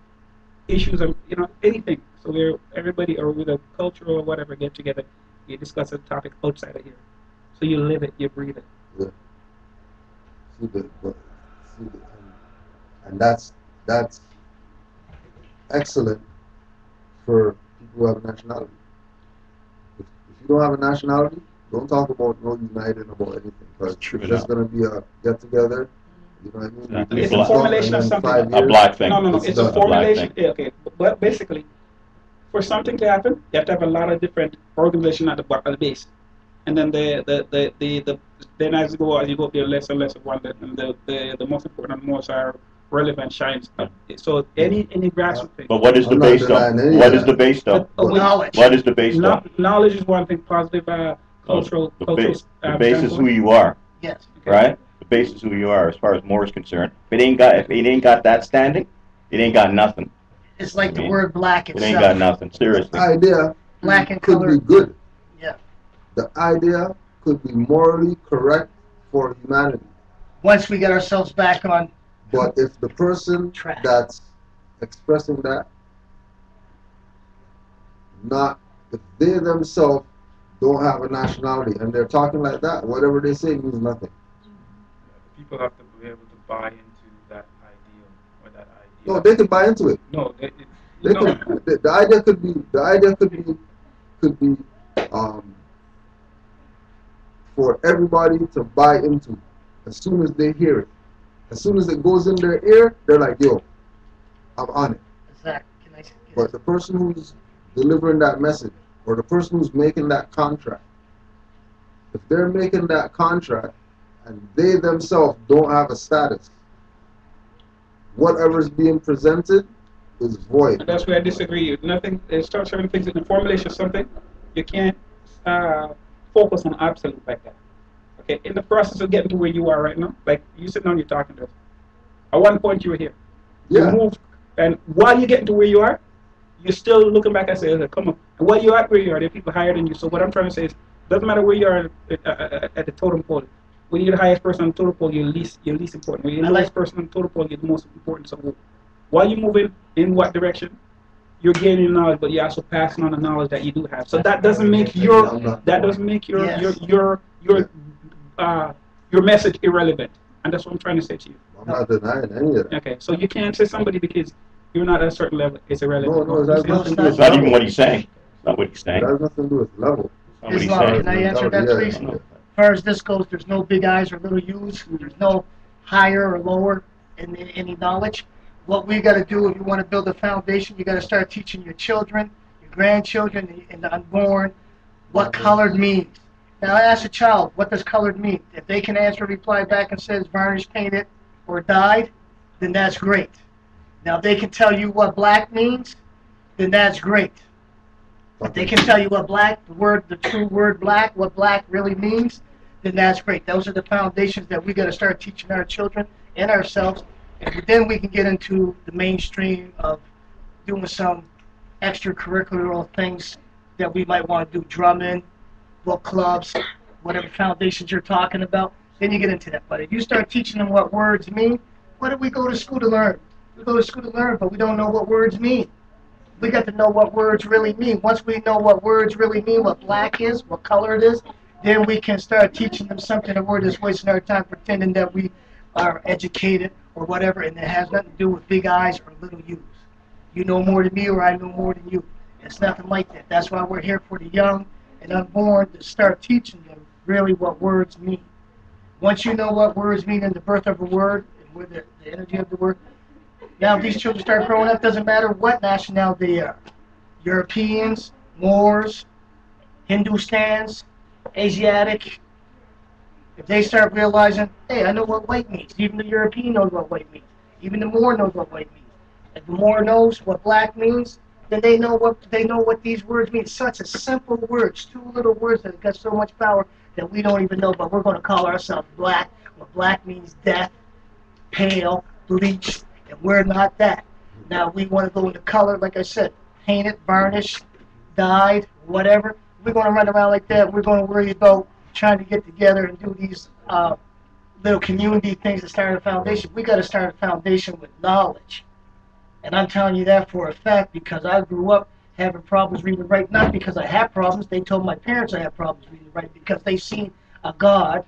issues of, you know, anything. So where everybody or with a cultural or whatever get together, you discuss a topic outside of here. So you live it, you breathe it. Yeah. And that's excellent for people who have a nationality. If you don't have a nationality, don't talk about no united about anything, because True it's just enough. going to be a get together. You know what I mean? Exactly. We It's do a stuff, formulation and of then something. 5 A years, black thing. No, It's it's done. a A black formulation. thing. Yeah, okay, but basically, for something to happen, you have to have a lot of different organizations at the base, and then then as you go up there, less and less of one, and the most important and most are relevant shines. So any grassroots thing. But what is the I'm not base though? denying any What of is the that. base though? But Knowledge. What is the base though? Knowledge is one thing. Positive cultural. The cultural base, the base is who standpoint. you are, Yes. Okay. right? The base is who you are as far as more is concerned. If it ain't got that standing, it ain't got nothing. It's like the I mean, word black It ain't got itself. nothing. Seriously. The idea Black and could color. be good. Yeah. The idea could be morally correct for humanity. Once we get ourselves back on. But if the person Track. that's expressing that, if they themselves don't have a nationality and they're talking like that, whatever they say means nothing. People have to be able to buy into that ideal or that idea. No, they can buy into it. No, They could, the idea could be for everybody to buy into as soon as they hear it. As soon as it goes in their ear, they're like, yo, I'm on it. Zach, can I? But the person who's delivering that message, or the person who's making that contract, if they're making that contract and they themselves don't have a status, whatever's being presented is void. And that's where I disagree. Nothing. There's certain things in the formulation of something. You can't focus on absolute like that. Okay. In the process of getting to where you are right now, like you sitting down, you're talking to us. At one point, you were here. You Yeah. moved, and while you're getting to where you are, you're still looking back and saying, "Come on." And while you're at where you are, there are people higher than you. So what I'm trying to say is, doesn't matter where you are at the totem pole. When you're the highest person on the totem pole, you're least important. When you're the lowest person on the totem pole, you're the most important. So while you're moving in what direction, you're gaining knowledge, but you're also passing on the knowledge that you do have. So that doesn't make your your message irrelevant. And that's what I'm trying to say to you. I'm not denying any of that. Okay, so you can't say somebody because you're not at a certain level. It's irrelevant. No, it has nothing to do It's with not even level. what he's saying. It's not what he's It saying. has nothing to do with level. It's not what he's Islam, saying. can I answer that, Yeah, please? yeah. As far as this goes, there's no big I's or little U's. There's no higher or lower in any knowledge. What we got to do, if you want to build a foundation, you got to start teaching your children, your grandchildren, and the unborn what colored means. Now, ask a child, what does colored mean? If they can answer, reply back and says varnish, painted, or dyed, then that's great. Now, if they can tell you what black means, then that's great. If they can tell you what black, the true word black, what black really means, then that's great. Those are the foundations that we got to start teaching our children and ourselves, and then we can get into the mainstream of doing some extracurricular things that we might want to do drumming, book clubs, whatever foundations you're talking about. Then you get into that. But if you start teaching them what words mean, what do we go to school to learn? We go to school to learn, but we don't know what words mean. We got to know what words really mean. Once we know what words really mean, what black is, what color it is, then we can start teaching them something that we're just wasting our time pretending that we are educated or whatever, and it has nothing to do with big eyes or little U's. You know more than me or I know more than you. It's nothing like that. That's why we're here for the young and unborn to start teaching them really what words mean. Once you know what words mean in the birth of a word and with the energy of the word, now if these children start growing up, doesn't matter what nationality they are. Europeans, Moors, Hindustans, Asiatic. If they start realizing, hey, I know what white means. Even the European knows what white means. Even the Moor knows what white means. If the Moor knows what black means, then they know what these words mean. Such a simple words, two little words that have got so much power that we don't even know, but we're going to call ourselves black. Well, black means death, pale, bleached, and we're not that. Now we want to go into color, like I said, painted, varnished, dyed, whatever. We're going to run around like that. We're going to worry about trying to get together and do these little community things to start a foundation. We got to start a foundation with knowledge. And I'm telling you that for a fact because I grew up having problems reading and writing. Not because I had problems. They told my parents I had problems reading and writing because they seen a God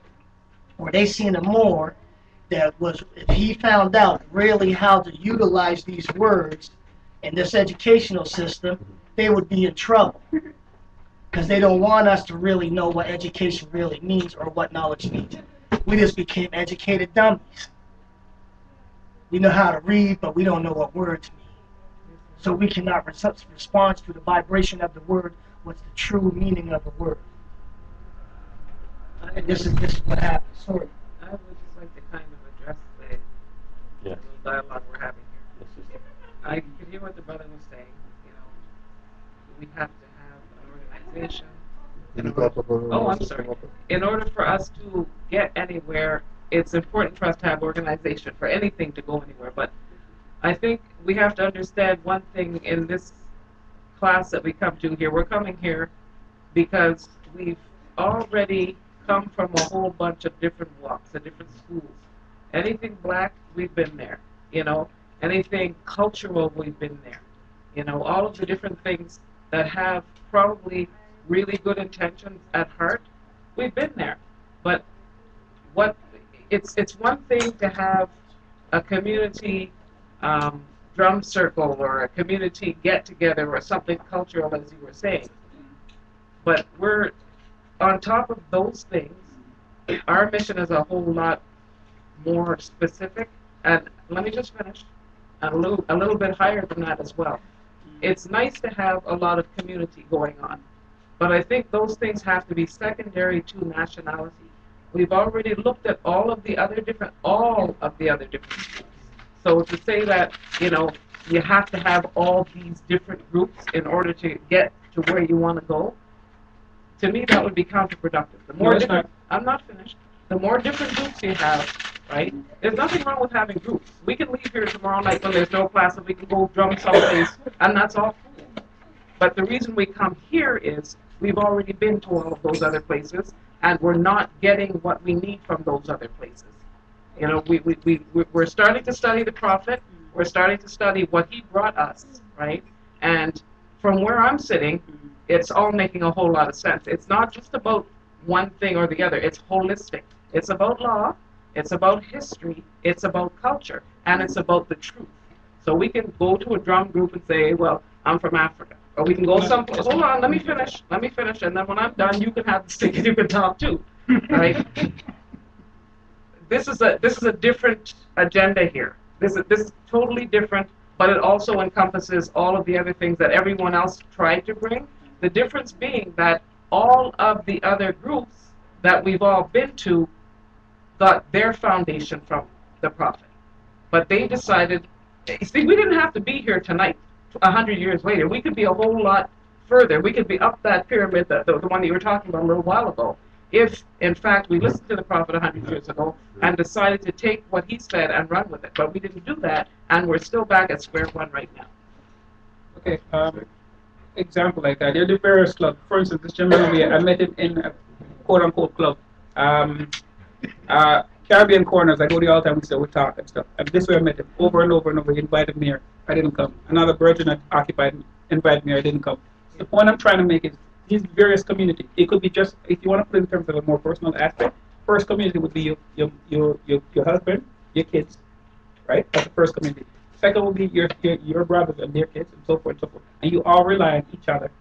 or they seen a Moor that was, if he found out really how to utilize these words in this educational system, they would be in trouble. Because they don't want us to really know what education really means or what knowledge means. We just became educated dummies. We know how to read, but we don't know what words mean. So we cannot respond to the vibration of the word, what's the true meaning of the word. And this is what happens. Sorry. I would just like to kind of address the Yes. dialogue we're having here. Yes, sister. I could hear what the brother was saying. You know, we have to have an organization. Oh, I'm sorry. In order for us to get anywhere, it's important for us to have organization for anything to go anywhere. But I think we have to understand one thing in this class that we come to here. We're coming here because we've already come from a whole bunch of different walks and different schools. Anything black, we've been there. You know, anything cultural, we've been there. You know, all of the different things that have probably really good intentions at heart, we've been there. But it's one thing to have a community drum circle or a community get together or something cultural, as you were saying. But we're on top of those things. Our mission is a whole lot more specific, and let me just finish. A little bit higher than that as well. It's nice to have a lot of community going on, but I think those things have to be secondary to nationality. We've already looked at all of the other different schools. So to say that, you know, you have to have all these different groups in order to get to where you want to go, to me that would be counterproductive. The more different, I'm not finished. The more different groups you have, right? There's nothing wrong with having groups. We can leave here tomorrow night when there's no class and we can go drum someplace, and that's all cool. But the reason we come here is we've already been to all of those other places, and we're not getting what we need from those other places. You know, we're starting to study the Prophet. We're starting to study what he brought us, right? And from where I'm sitting, it's all making a whole lot of sense. It's not just about one thing or the other. It's holistic. It's about law. It's about history. It's about culture. And it's about the truth. So we can go to a drum group and say, well, I'm from Africa. Or we can go someplace. Hold on, let me finish. And then when I'm done, you can have the stick and you can talk too, right? This is a different agenda here. This is totally different, but it also encompasses all of the other things that everyone else tried to bring. The difference being that all of the other groups that we've all been to got their foundation from the Prophet. But they decided, see, we didn't have to be here tonight, 100 years later. We could be a whole lot further. We could be up that pyramid, the one that you were talking about a little while ago, if, in fact, we listened to the Prophet 100 years ago and decided to take what he said and run with it. But we didn't do that, and we're still back at square one right now. Okay, example like that. There are the various clubs. For instance, this gentleman over here, I met him in a quote unquote club. Um, Caribbean Corners, I go there all the time, we talk and stuff. And this way I met him over and over and over. He invited me here, I didn't come. Another virgin that occupied me, invited me, I didn't come. The point I'm trying to make is these various communities. It could be just, if you want to put it in terms of a more personal aspect, first community would be your husband, your kids, right? That's the first community. Second would be your brothers and their kids, and so forth and so forth. And you all rely on each other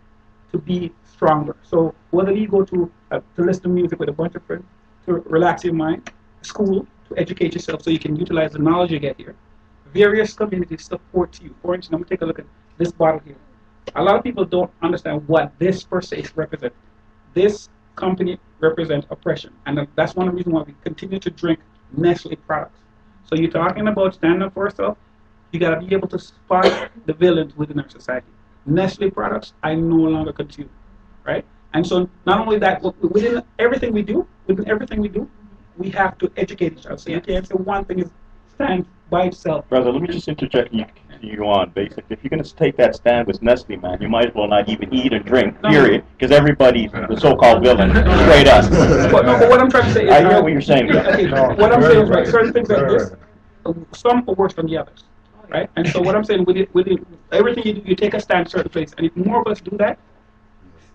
to be stronger. So whether you go to listen to music with a bunch of friends, to relax your mind, school, to educate yourself so you can utilize the knowledge you get here. Various communities support you. For instance, I'm going to take a look at this bottle here. A lot of people don't understand what this per se represents. This company represents oppression. And that's one of the reasons why we continue to drink Nestle products. So you're talking about standing up for yourself, you got to be able to spot the villains within our society. Nestle products, I no longer consume, right? And so not only that, within everything we do, we have to educate each other. So you can't say one thing is stand by itself. Brother, let me just interject you on. Basically, if you're going to take that stand with Nestle, man, you might as well not even eat or drink, period, because everybody's the so-called villain, straight up. But what I'm trying to say is... I hear what you're saying. Okay, what I'm saying is, right, certain things like this, some are worse than the others, right? And so what I'm saying, with everything you do, you take a stand in a certain place, and if more of us do that,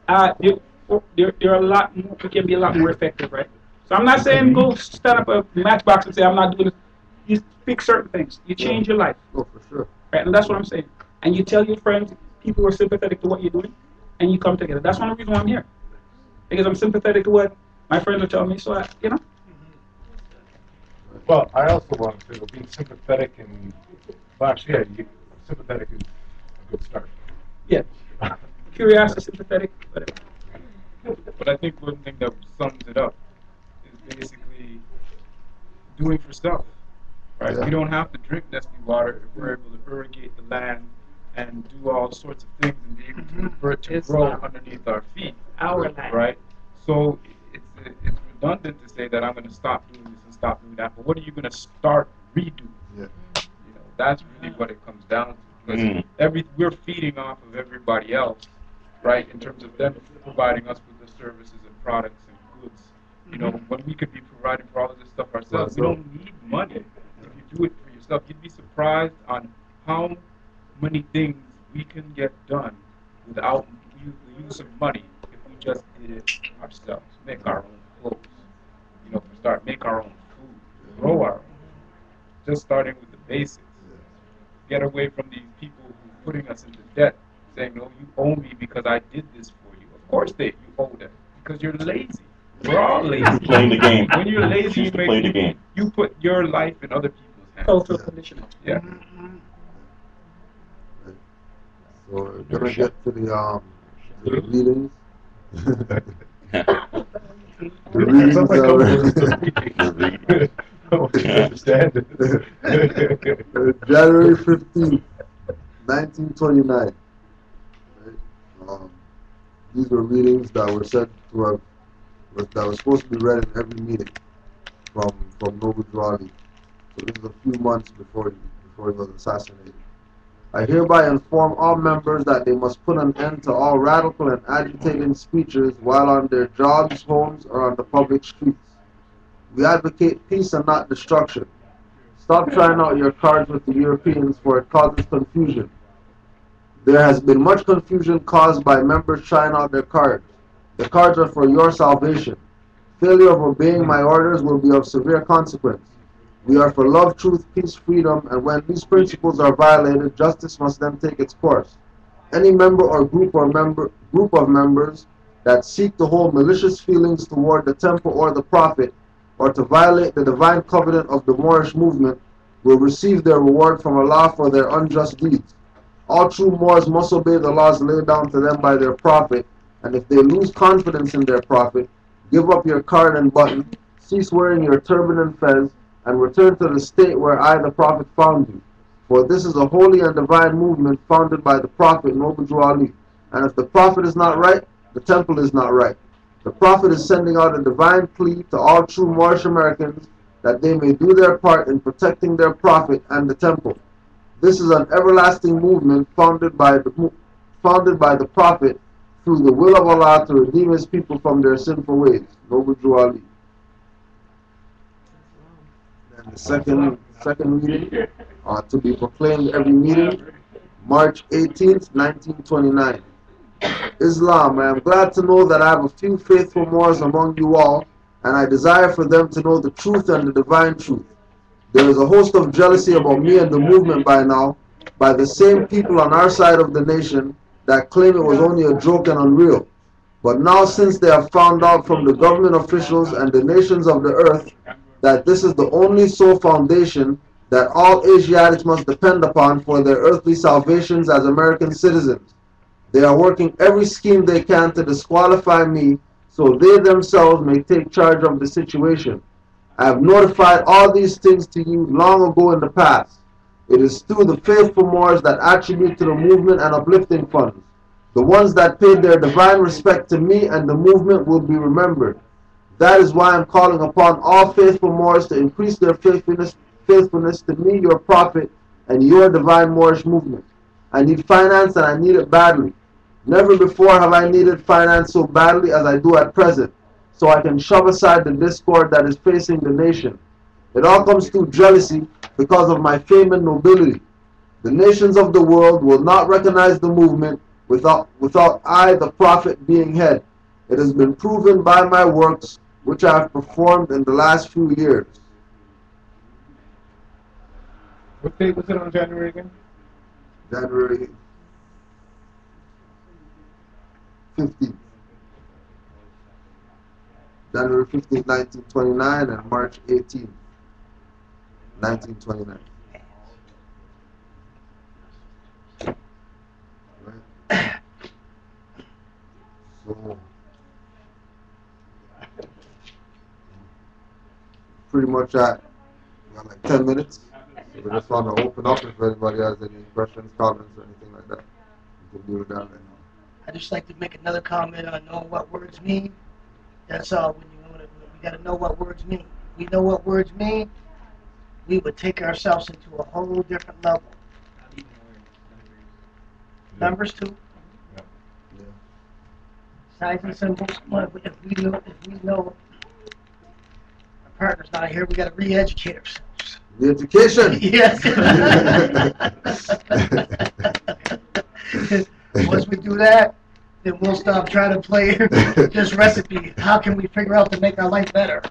there are a lot more, we can be a lot more effective, right? So I'm not saying go stand up a matchbox and say I'm not doing it. You pick certain things. You change your life. Oh, for sure. Right, and that's what I'm saying. And you tell your friends, people who are sympathetic to what you're doing, and you come together. That's one of the reasons why I'm here. Because I'm sympathetic to what my friends are telling me, so you know. Well, I also want to say that being sympathetic and, well, actually, yeah, sympathetic is a good start. Yeah. Curiosity, sympathetic, whatever. But I think one thing that sums it up is basically doing for self, right? Yeah. We don't have to drink Nestle water if we're able to irrigate the land and do all sorts of things and be able for it to grow underneath our feet. Our land. Right? So it's redundant to say that I'm going to stop doing this and stop doing that, but what are you going to start redoing? Yeah. You know, that's really what it comes down to. Because we're feeding off of everybody else, right, in terms of them providing us with the services and products and goods. You know, when we could be providing for all of this stuff ourselves, we don't need money if you do it for yourself. You'd be surprised on how many things we can get done without the use of money if we just did it ourselves. Make our own clothes, you know, make our own food, grow our own. Just starting with the basics. Get away from these people who are putting us into debt, saying, no, you owe me because I did this for you. Of course you owe them, because you're lazy. We're all lazy. Playing the game. When you're lazy, you put your life in other people's hands. Cultural conditioning. Yeah. So we're gonna get to the readings. The readings January 15th, 1929. Right? These were readings that were said to have that was supposed to be read in every meeting from Noble Drawley. So this is a few months before he was assassinated. I hereby inform all members that they must put an end to all radical and agitating speeches while on their jobs, homes, or on the public streets. We advocate peace and not destruction. Stop trying out your cards with the Europeans, for it causes confusion. There has been much confusion caused by members trying out their cards. The cards are for your salvation. Failure of obeying my orders will be of severe consequence. We are for love, truth, peace, freedom, and when these principles are violated, justice must then take its course. Any member or group of members that seek to hold malicious feelings toward the temple or the prophet, or to violate the divine covenant of the Moorish movement, will receive their reward from Allah for their unjust deeds. All true Moors must obey the laws laid down to them by their prophet, and if they lose confidence in their prophet, give up your card and button, cease wearing your turban and fez, and return to the state where I, the prophet, found you. For this is a holy and divine movement founded by the prophet Noble Ali. And if the prophet is not right, the temple is not right. The prophet is sending out a divine plea to all true Moorish Americans that they may do their part in protecting their prophet and the temple. This is an everlasting movement founded by founded by the Prophet through the will of Allah to redeem his people from their sinful ways. Noble Jew Ali. And the second meeting to be proclaimed every meeting, March 18th, 1929. Islam, I am glad to know that I have a few faithful Moors among you all, and I desire for them to know the truth and the divine truth. There is a host of jealousy about me and the movement by now, by the same people on our side of the nation that claim it was only a joke and unreal. But now, since they have found out from the government officials and the nations of the earth that this is the only sole foundation that all Asiatics must depend upon for their earthly salvations as American citizens, they are working every scheme they can to disqualify me so they themselves may take charge of the situation. I have notified all these things to you long ago in the past. It is through the faithful Moors that attribute to the movement and uplifting funds. The ones that paid their divine respect to me and the movement will be remembered. That is why I am calling upon all faithful Moors to increase their faithfulness to me, your prophet, and your divine Moorish movement. I need finance and I need it badly. Never before have I needed finance so badly as I do at present, so I can shove aside the discord that is facing the nation. It all comes through jealousy because of my fame and nobility. The nations of the world will not recognize the movement without I, the prophet, being head. It has been proven by my works, which I have performed in the last few years. What date was it on January again? January 15th. January 15th, 1929 and March 18th, 1929. Right. So, pretty much at, we got like 10 minutes. So we just want to open up if anybody has any questions, comments, or anything like that. You can do it down right now. I'd just like to make another comment on knowing what words mean. That's all. When you want to, we got to know what words mean. If we know what words mean, we would take ourselves into a whole different level. Numbers too. Yeah. Signs and symbols. Well, if we know our partner's not here, we got to re-educate ourselves. The education. Yes. Once we do that, then we'll stop trying to play this recipe. How can we figure out to make our life better?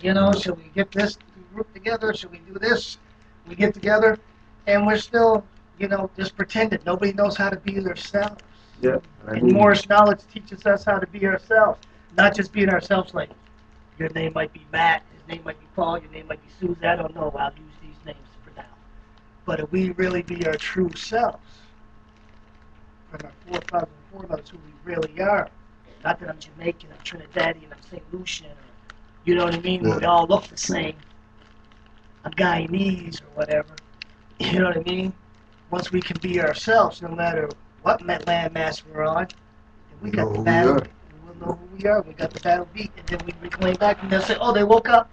You know, should we get this group together? Should we do this? We get together, and we're still, you know, just pretending. Nobody knows how to be themselves. Yeah. And Moorish knowledge teaches us how to be ourselves, not just being ourselves like your name might be Matt, his name might be Paul, your name might be Susie. I don't know. I'll use these names for now. But if we really be our true selves, from our forefathers and foremothers, who we really are. Not that I'm Jamaican, I'm Trinidadian, I'm St. Lucian, or, you know what I mean? Yeah. We all look the same. I'm Guyanese or whatever. You know what I mean? Once we can be ourselves, no matter what landmass we're on, and we got the battle. We'll know who we are. We got the battle beat, and then we reclaim back, and they'll say, "Oh, they woke up."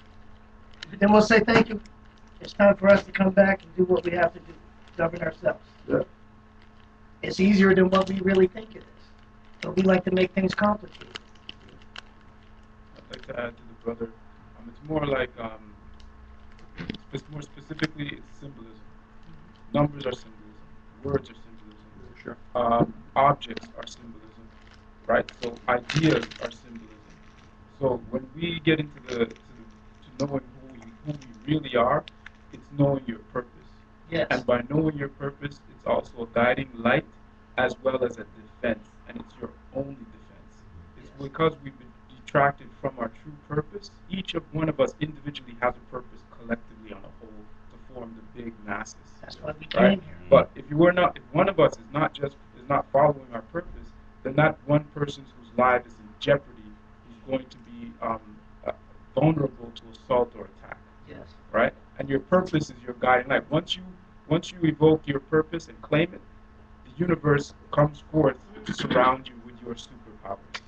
Then we'll say, "Thank you. It's time for us to come back and do what we have to do, govern ourselves." Yeah. It's easier than what we really think it is. But we like to make things complicated. I'd like to add to the brother. It's more like, it's more specifically, it's symbolism. Numbers are symbolism. Words are symbolism. Sure. Objects are symbolism, right? So ideas are symbolism. So when we get into to knowing who we really are, it's knowing your purpose. Yes. And by knowing your purpose, it's also a guiding light as well as a defense, and it's your only defense. It's because we've been detracted from our true purpose. Each of one of us individually has a purpose collectively on a whole to form the big masses. That's why we Right? came here. But if one of us is not following our purpose, then that one person whose life is in jeopardy is going to be vulnerable to assault or attack. Yes. Right? And your purpose is your guiding light. Once you evoke your purpose and claim it, the universe comes forth to surround you with your superpowers.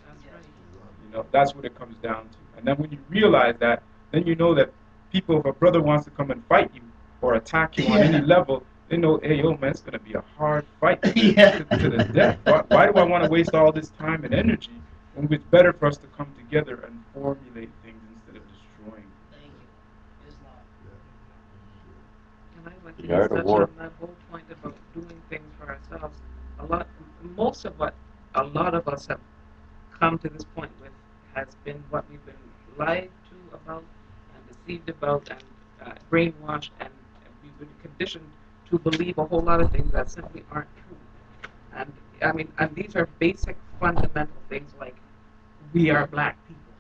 You know, that's what it comes down to. And then when you realize that, then you know that if a brother wants to come and fight you or attack you on any level, they know, hey, yo, man, it's gonna be a hard fight Yeah. to the death. Why do I want to waste all this time and energy when it's better for us to come together and formulate things instead of destroying? Thank you. Islam. And I'd like to The just art of touch war. on that whole point about doing things for ourselves. Most of what a lot of us have come to this point with has been what we've been lied to about and deceived about and brainwashed, and we've been conditioned to believe a whole lot of things that simply aren't true. And I mean, and these are basic fundamental things like we are black people.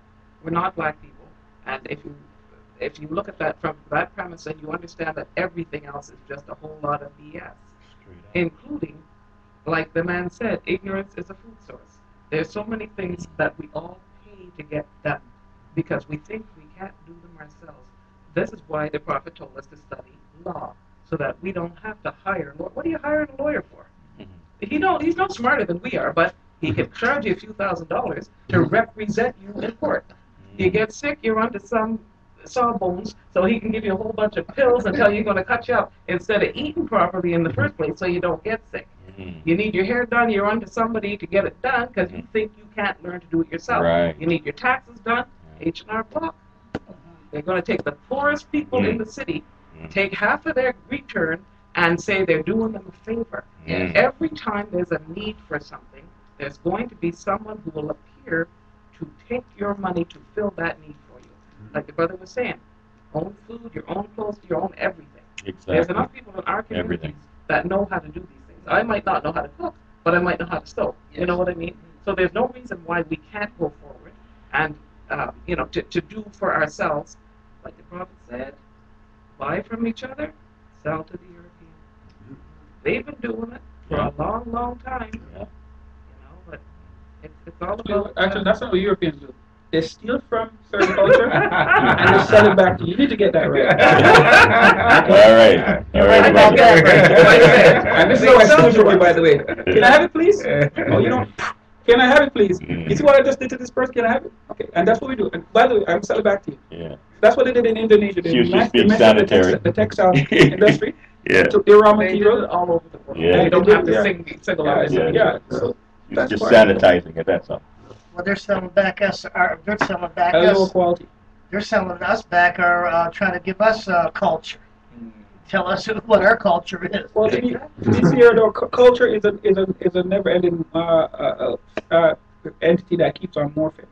We're not black people. And if you look at that from that premise, then you understand that everything else is just a whole lot of BS, including, like the man said, ignorance is a food source. There's so many things that we all pay to get done because we think we can't do them ourselves. This is why the Prophet told us to study law, so that we don't have to hire a lawyer. What are you hiring a lawyer for? He's no smarter than we are, but he can charge you a few $1,000s to represent you in court. You get sick, you run to some sawbones, so he can give you a whole bunch of pills and tell you he's going to cut you up instead of eating properly in the first place so you don't get sick. You need your hair done, you run to somebody to get it done because you think you can't learn to do it yourself. Right. You need your taxes done, H&R Block. They're going to take the poorest people in the city, take half of their return, and say they're doing them a favor. And every time there's a need for something, there's going to be someone who will appear to take your money to fill that need for you. Like the brother was saying, own food, your own clothes, your own everything. Exactly. There's enough people in our communities Everything. that know how to do these things. I might not know how to cook, but I might know how to sew. You know what I mean? So there's no reason why we can't go forward and, to do for ourselves, like the Prophet said, buy from each other, sell to the Europeans. They've been doing it for a long, long time. Yeah. But it's all about... Actually, that's what the Europeans do. They steal from certain culture and they sell it back to you. You need to get that right. All right. All right. about that, right? And this is how I steal from you, by the way. Can I have it, please? Oh, you don't. Can I have it, please? You see what I just did to this person? Can I have it? Okay. And that's what we do. And by the way, I'm selling back to you. Yeah. That's what they did in Indonesia. They Usually messed speak up sanitary. the textile industry. Yeah. Took their raw They do material. it all over the world. Yeah. They don't have to Yeah. single Yeah, out. Yeah. yeah. So You're that's just part of it. sanitizing it, that's all. Well, they're selling back us. They're selling back A lower us. quality. They're selling us back our trying to give us culture. Tell us what our culture is. Well, to be fair, though, culture is a never-ending entity that keeps on morphing.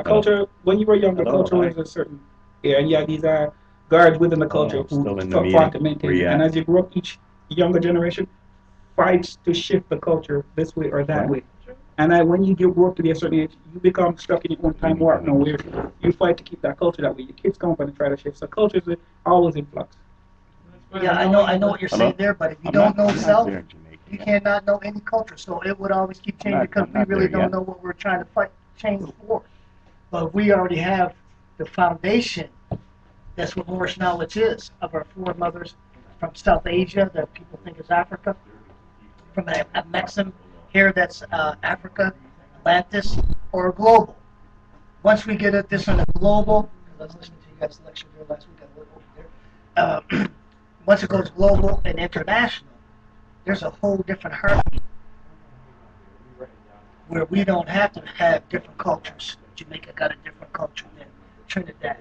Culture, when you were younger, Hello, culture hi. was a certain and yeah, these are guards within the culture Oh, who still in the fought to meeting. maintain. Yeah. And as you grow up, each younger generation fights to shift the culture this way or that way. And when you grow up to be a certain age, you become stuck in your own time warp now, where you fight to keep that culture that way. Your kids come up and try to shift. So culture is always in flux. Yeah, I know what you're Hello? saying there, but if you I'm don't not- know I'm not self, there in Jamaica you yet. cannot know any culture. So it would always keep changing because I'm we not really there yet. don't know what we're trying to fight change for. But we already have the foundation. That's what Moorish knowledge is of our foremothers from South Asia that people think is Africa, from a Mexican here that's Africa, Atlantis, or global. Once we get at this on a global, because I was listening to you guys' lecture there last week, I went over there. Once it goes global and international, there's a whole different heartbeat where we don't have to have different cultures. Jamaica got a different culture than Trinidad.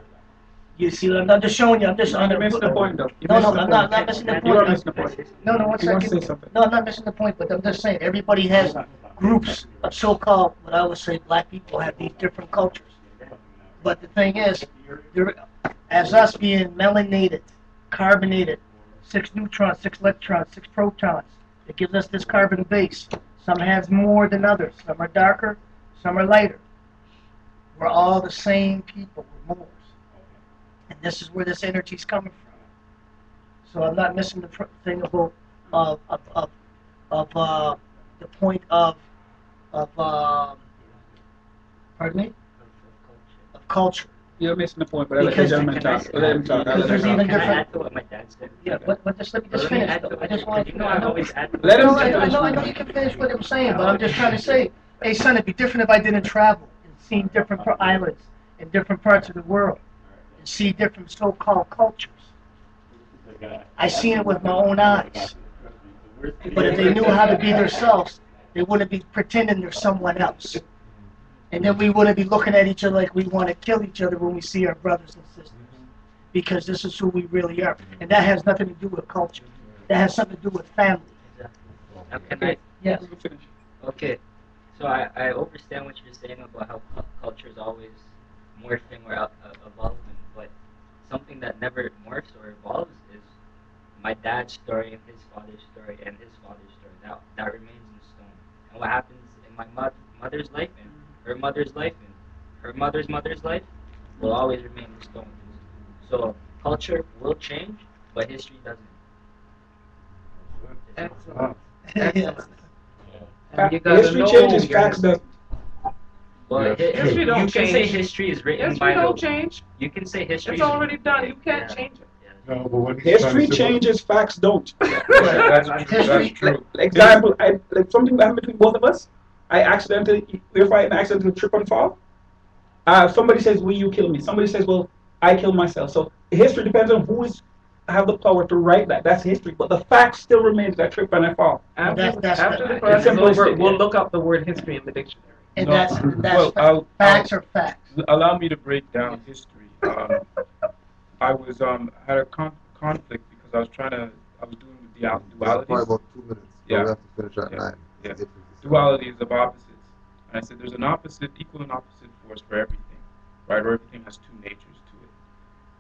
You see, I'm just showing you. I'm just You're missing the point, though. No, I'm not missing the point. You are missing the point. No, one You want to second. say something? No, I'm not missing the point, but I'm just saying everybody has groups of so-called, what I would say, black people have these different cultures. But the thing is, as us being melanated, carbonated, 6 neutrons, 6 electrons, 6 protons, it gives us this carbon base. Some has more than others. Some are darker, some are lighter. We're all the same people. We're Moors. And this is where this energy is coming from. So I'm not missing the thing about the point of pardon me, of culture. You're missing the point, but I let the Because- gentleman talk. Let him talk. Because there's even Can I different. add to what my dad said? Yeah, but just let me just finish. Though. I just want You know, I always add. Let him No, finish. I know you can finish what I'm saying, but I'm just trying to say, hey son, it'd be different if I didn't travel and seen different islands in different parts of the world and see different so-called cultures. I seen it with my own eyes. But if they knew how to be themselves, they wouldn't be pretending they're someone else. And then we wouldn't be looking at each other like we want to kill each other when we see our brothers and sisters. Because this is who we really are. And that has nothing to do with culture. That has something to do with family. Now, can I? Yes. Okay. So I understand what you're saying about how culture is always morphing or evolving, but something that never morphs or evolves is my dad's story and his father's story and his father's story. That remains in stone. And what happens in my mother's life and her mother's life and her mother's mother's life will always remain in stone. So culture will change, but history doesn't. Excellent. Yes. And you gotta History know changes, your facts history. doesn't. Well, History don't you can say change. history is written History by don't the. change. You can say history. It's already done. You can't change it. No, but what he's trying History to say- changes, facts don't. History- true. Example, like something that happened between both of us. We're fighting, accidentally trip and fall. Somebody says, "Will you kill me?" Somebody says, "Well, I kill myself." So history depends on who have the power to write that. That's history, but the fact still remains that trip and I fall. After That's the the- class is over, simplistic, we'll yeah. look up the word history in the dictionary. And No. that's Well, facts are facts. Allow me to break down history. I was had a conflict because I was doing the We have probably dualities. about 2 minutes. So Yeah. we have to finish at Yeah. 9. Yeah. 8:57. Dualities of opposites. And I said there's an opposite, equal and opposite force for everything, right? Or everything has two natures to it.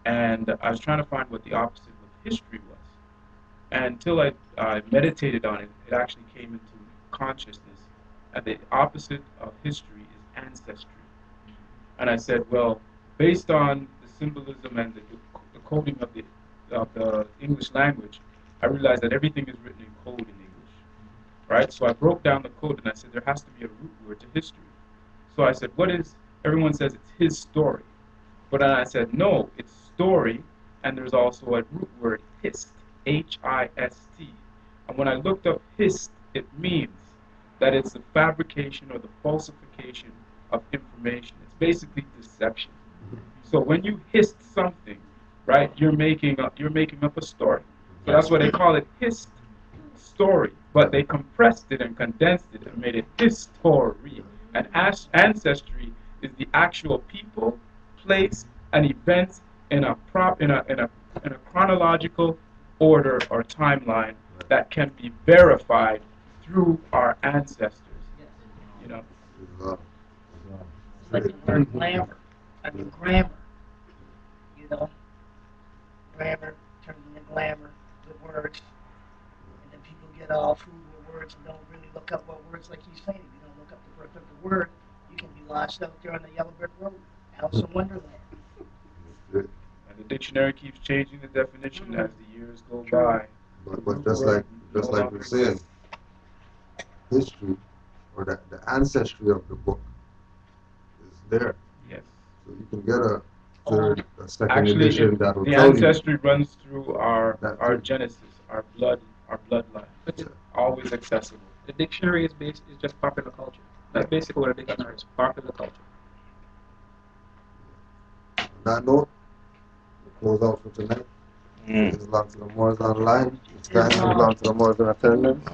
And I was trying to find what the opposite of history was. And until I meditated on it, it actually came into consciousness. And the opposite of history is ancestry. And I said, well, based on the symbolism and the coding of the English language, I realized that everything is written in code in English, right? So I broke down the code and I said there has to be a root word to history. So I said, everyone says it's his story. But then I said, no, it's story, and there's also a root word, hist, H-I-S-T. And when I looked up hist, it means that it's the fabrication or the falsification of information. It's basically deception. So when you hist something, right, you're making up a story. So that's why they call it hist story. But they compressed it and condensed it and made it history. And ancestry is the actual people, place, and events in a chronological order or timeline that can be verified through our ancestors. You know. It's like the word grammar. Grammar. You know? Grammar turns into glamour with words. And then people get all fooled with words and don't really look up what words, like he's saying. If you don't look up the birth of the word, you can be lost out there on the yellow brick road. Alice in Wonderland. And the dictionary keeps changing the definition as the years go by. But just like we're saying, history or the ancestry of the book is there. Yes. So you can get a third, a second Actually, edition that will the tell you. ancestry runs through our That's it. genesis, our bloodline. It's always accessible. The dictionary is just popular culture. That's basically what a dictionary is, popular culture. On that note, we'll close out for tonight. Islam to the Moors online. Islam to the Moors in attendance.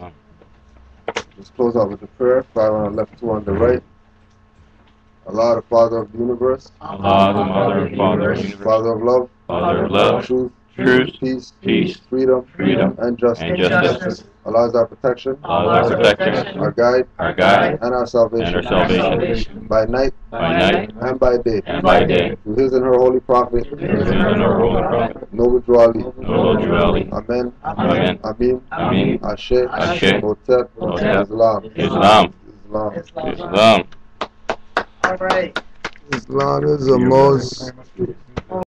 Let's close out with the prayer. 5 on the left, 2 on the right. Allah, the Father of the universe. Allah, the Mother and Father of the universe. Father of love. Father of love. Truth. Truth. Peace. Freedom. And And justice. justice. Allah is our protection. Allah is our protection. Our guide. And our salvation. our salvation. By night. By night. And by day. And by day. Through his and her holy prophet. And our holy prophet. Noble Dwali. Noble Ali. Amen. Amen. Ameen. Amin. Ashe. Ashe. Hotep. Hotep. Islam. Islam. Islam. Islam. All right. Islam is the most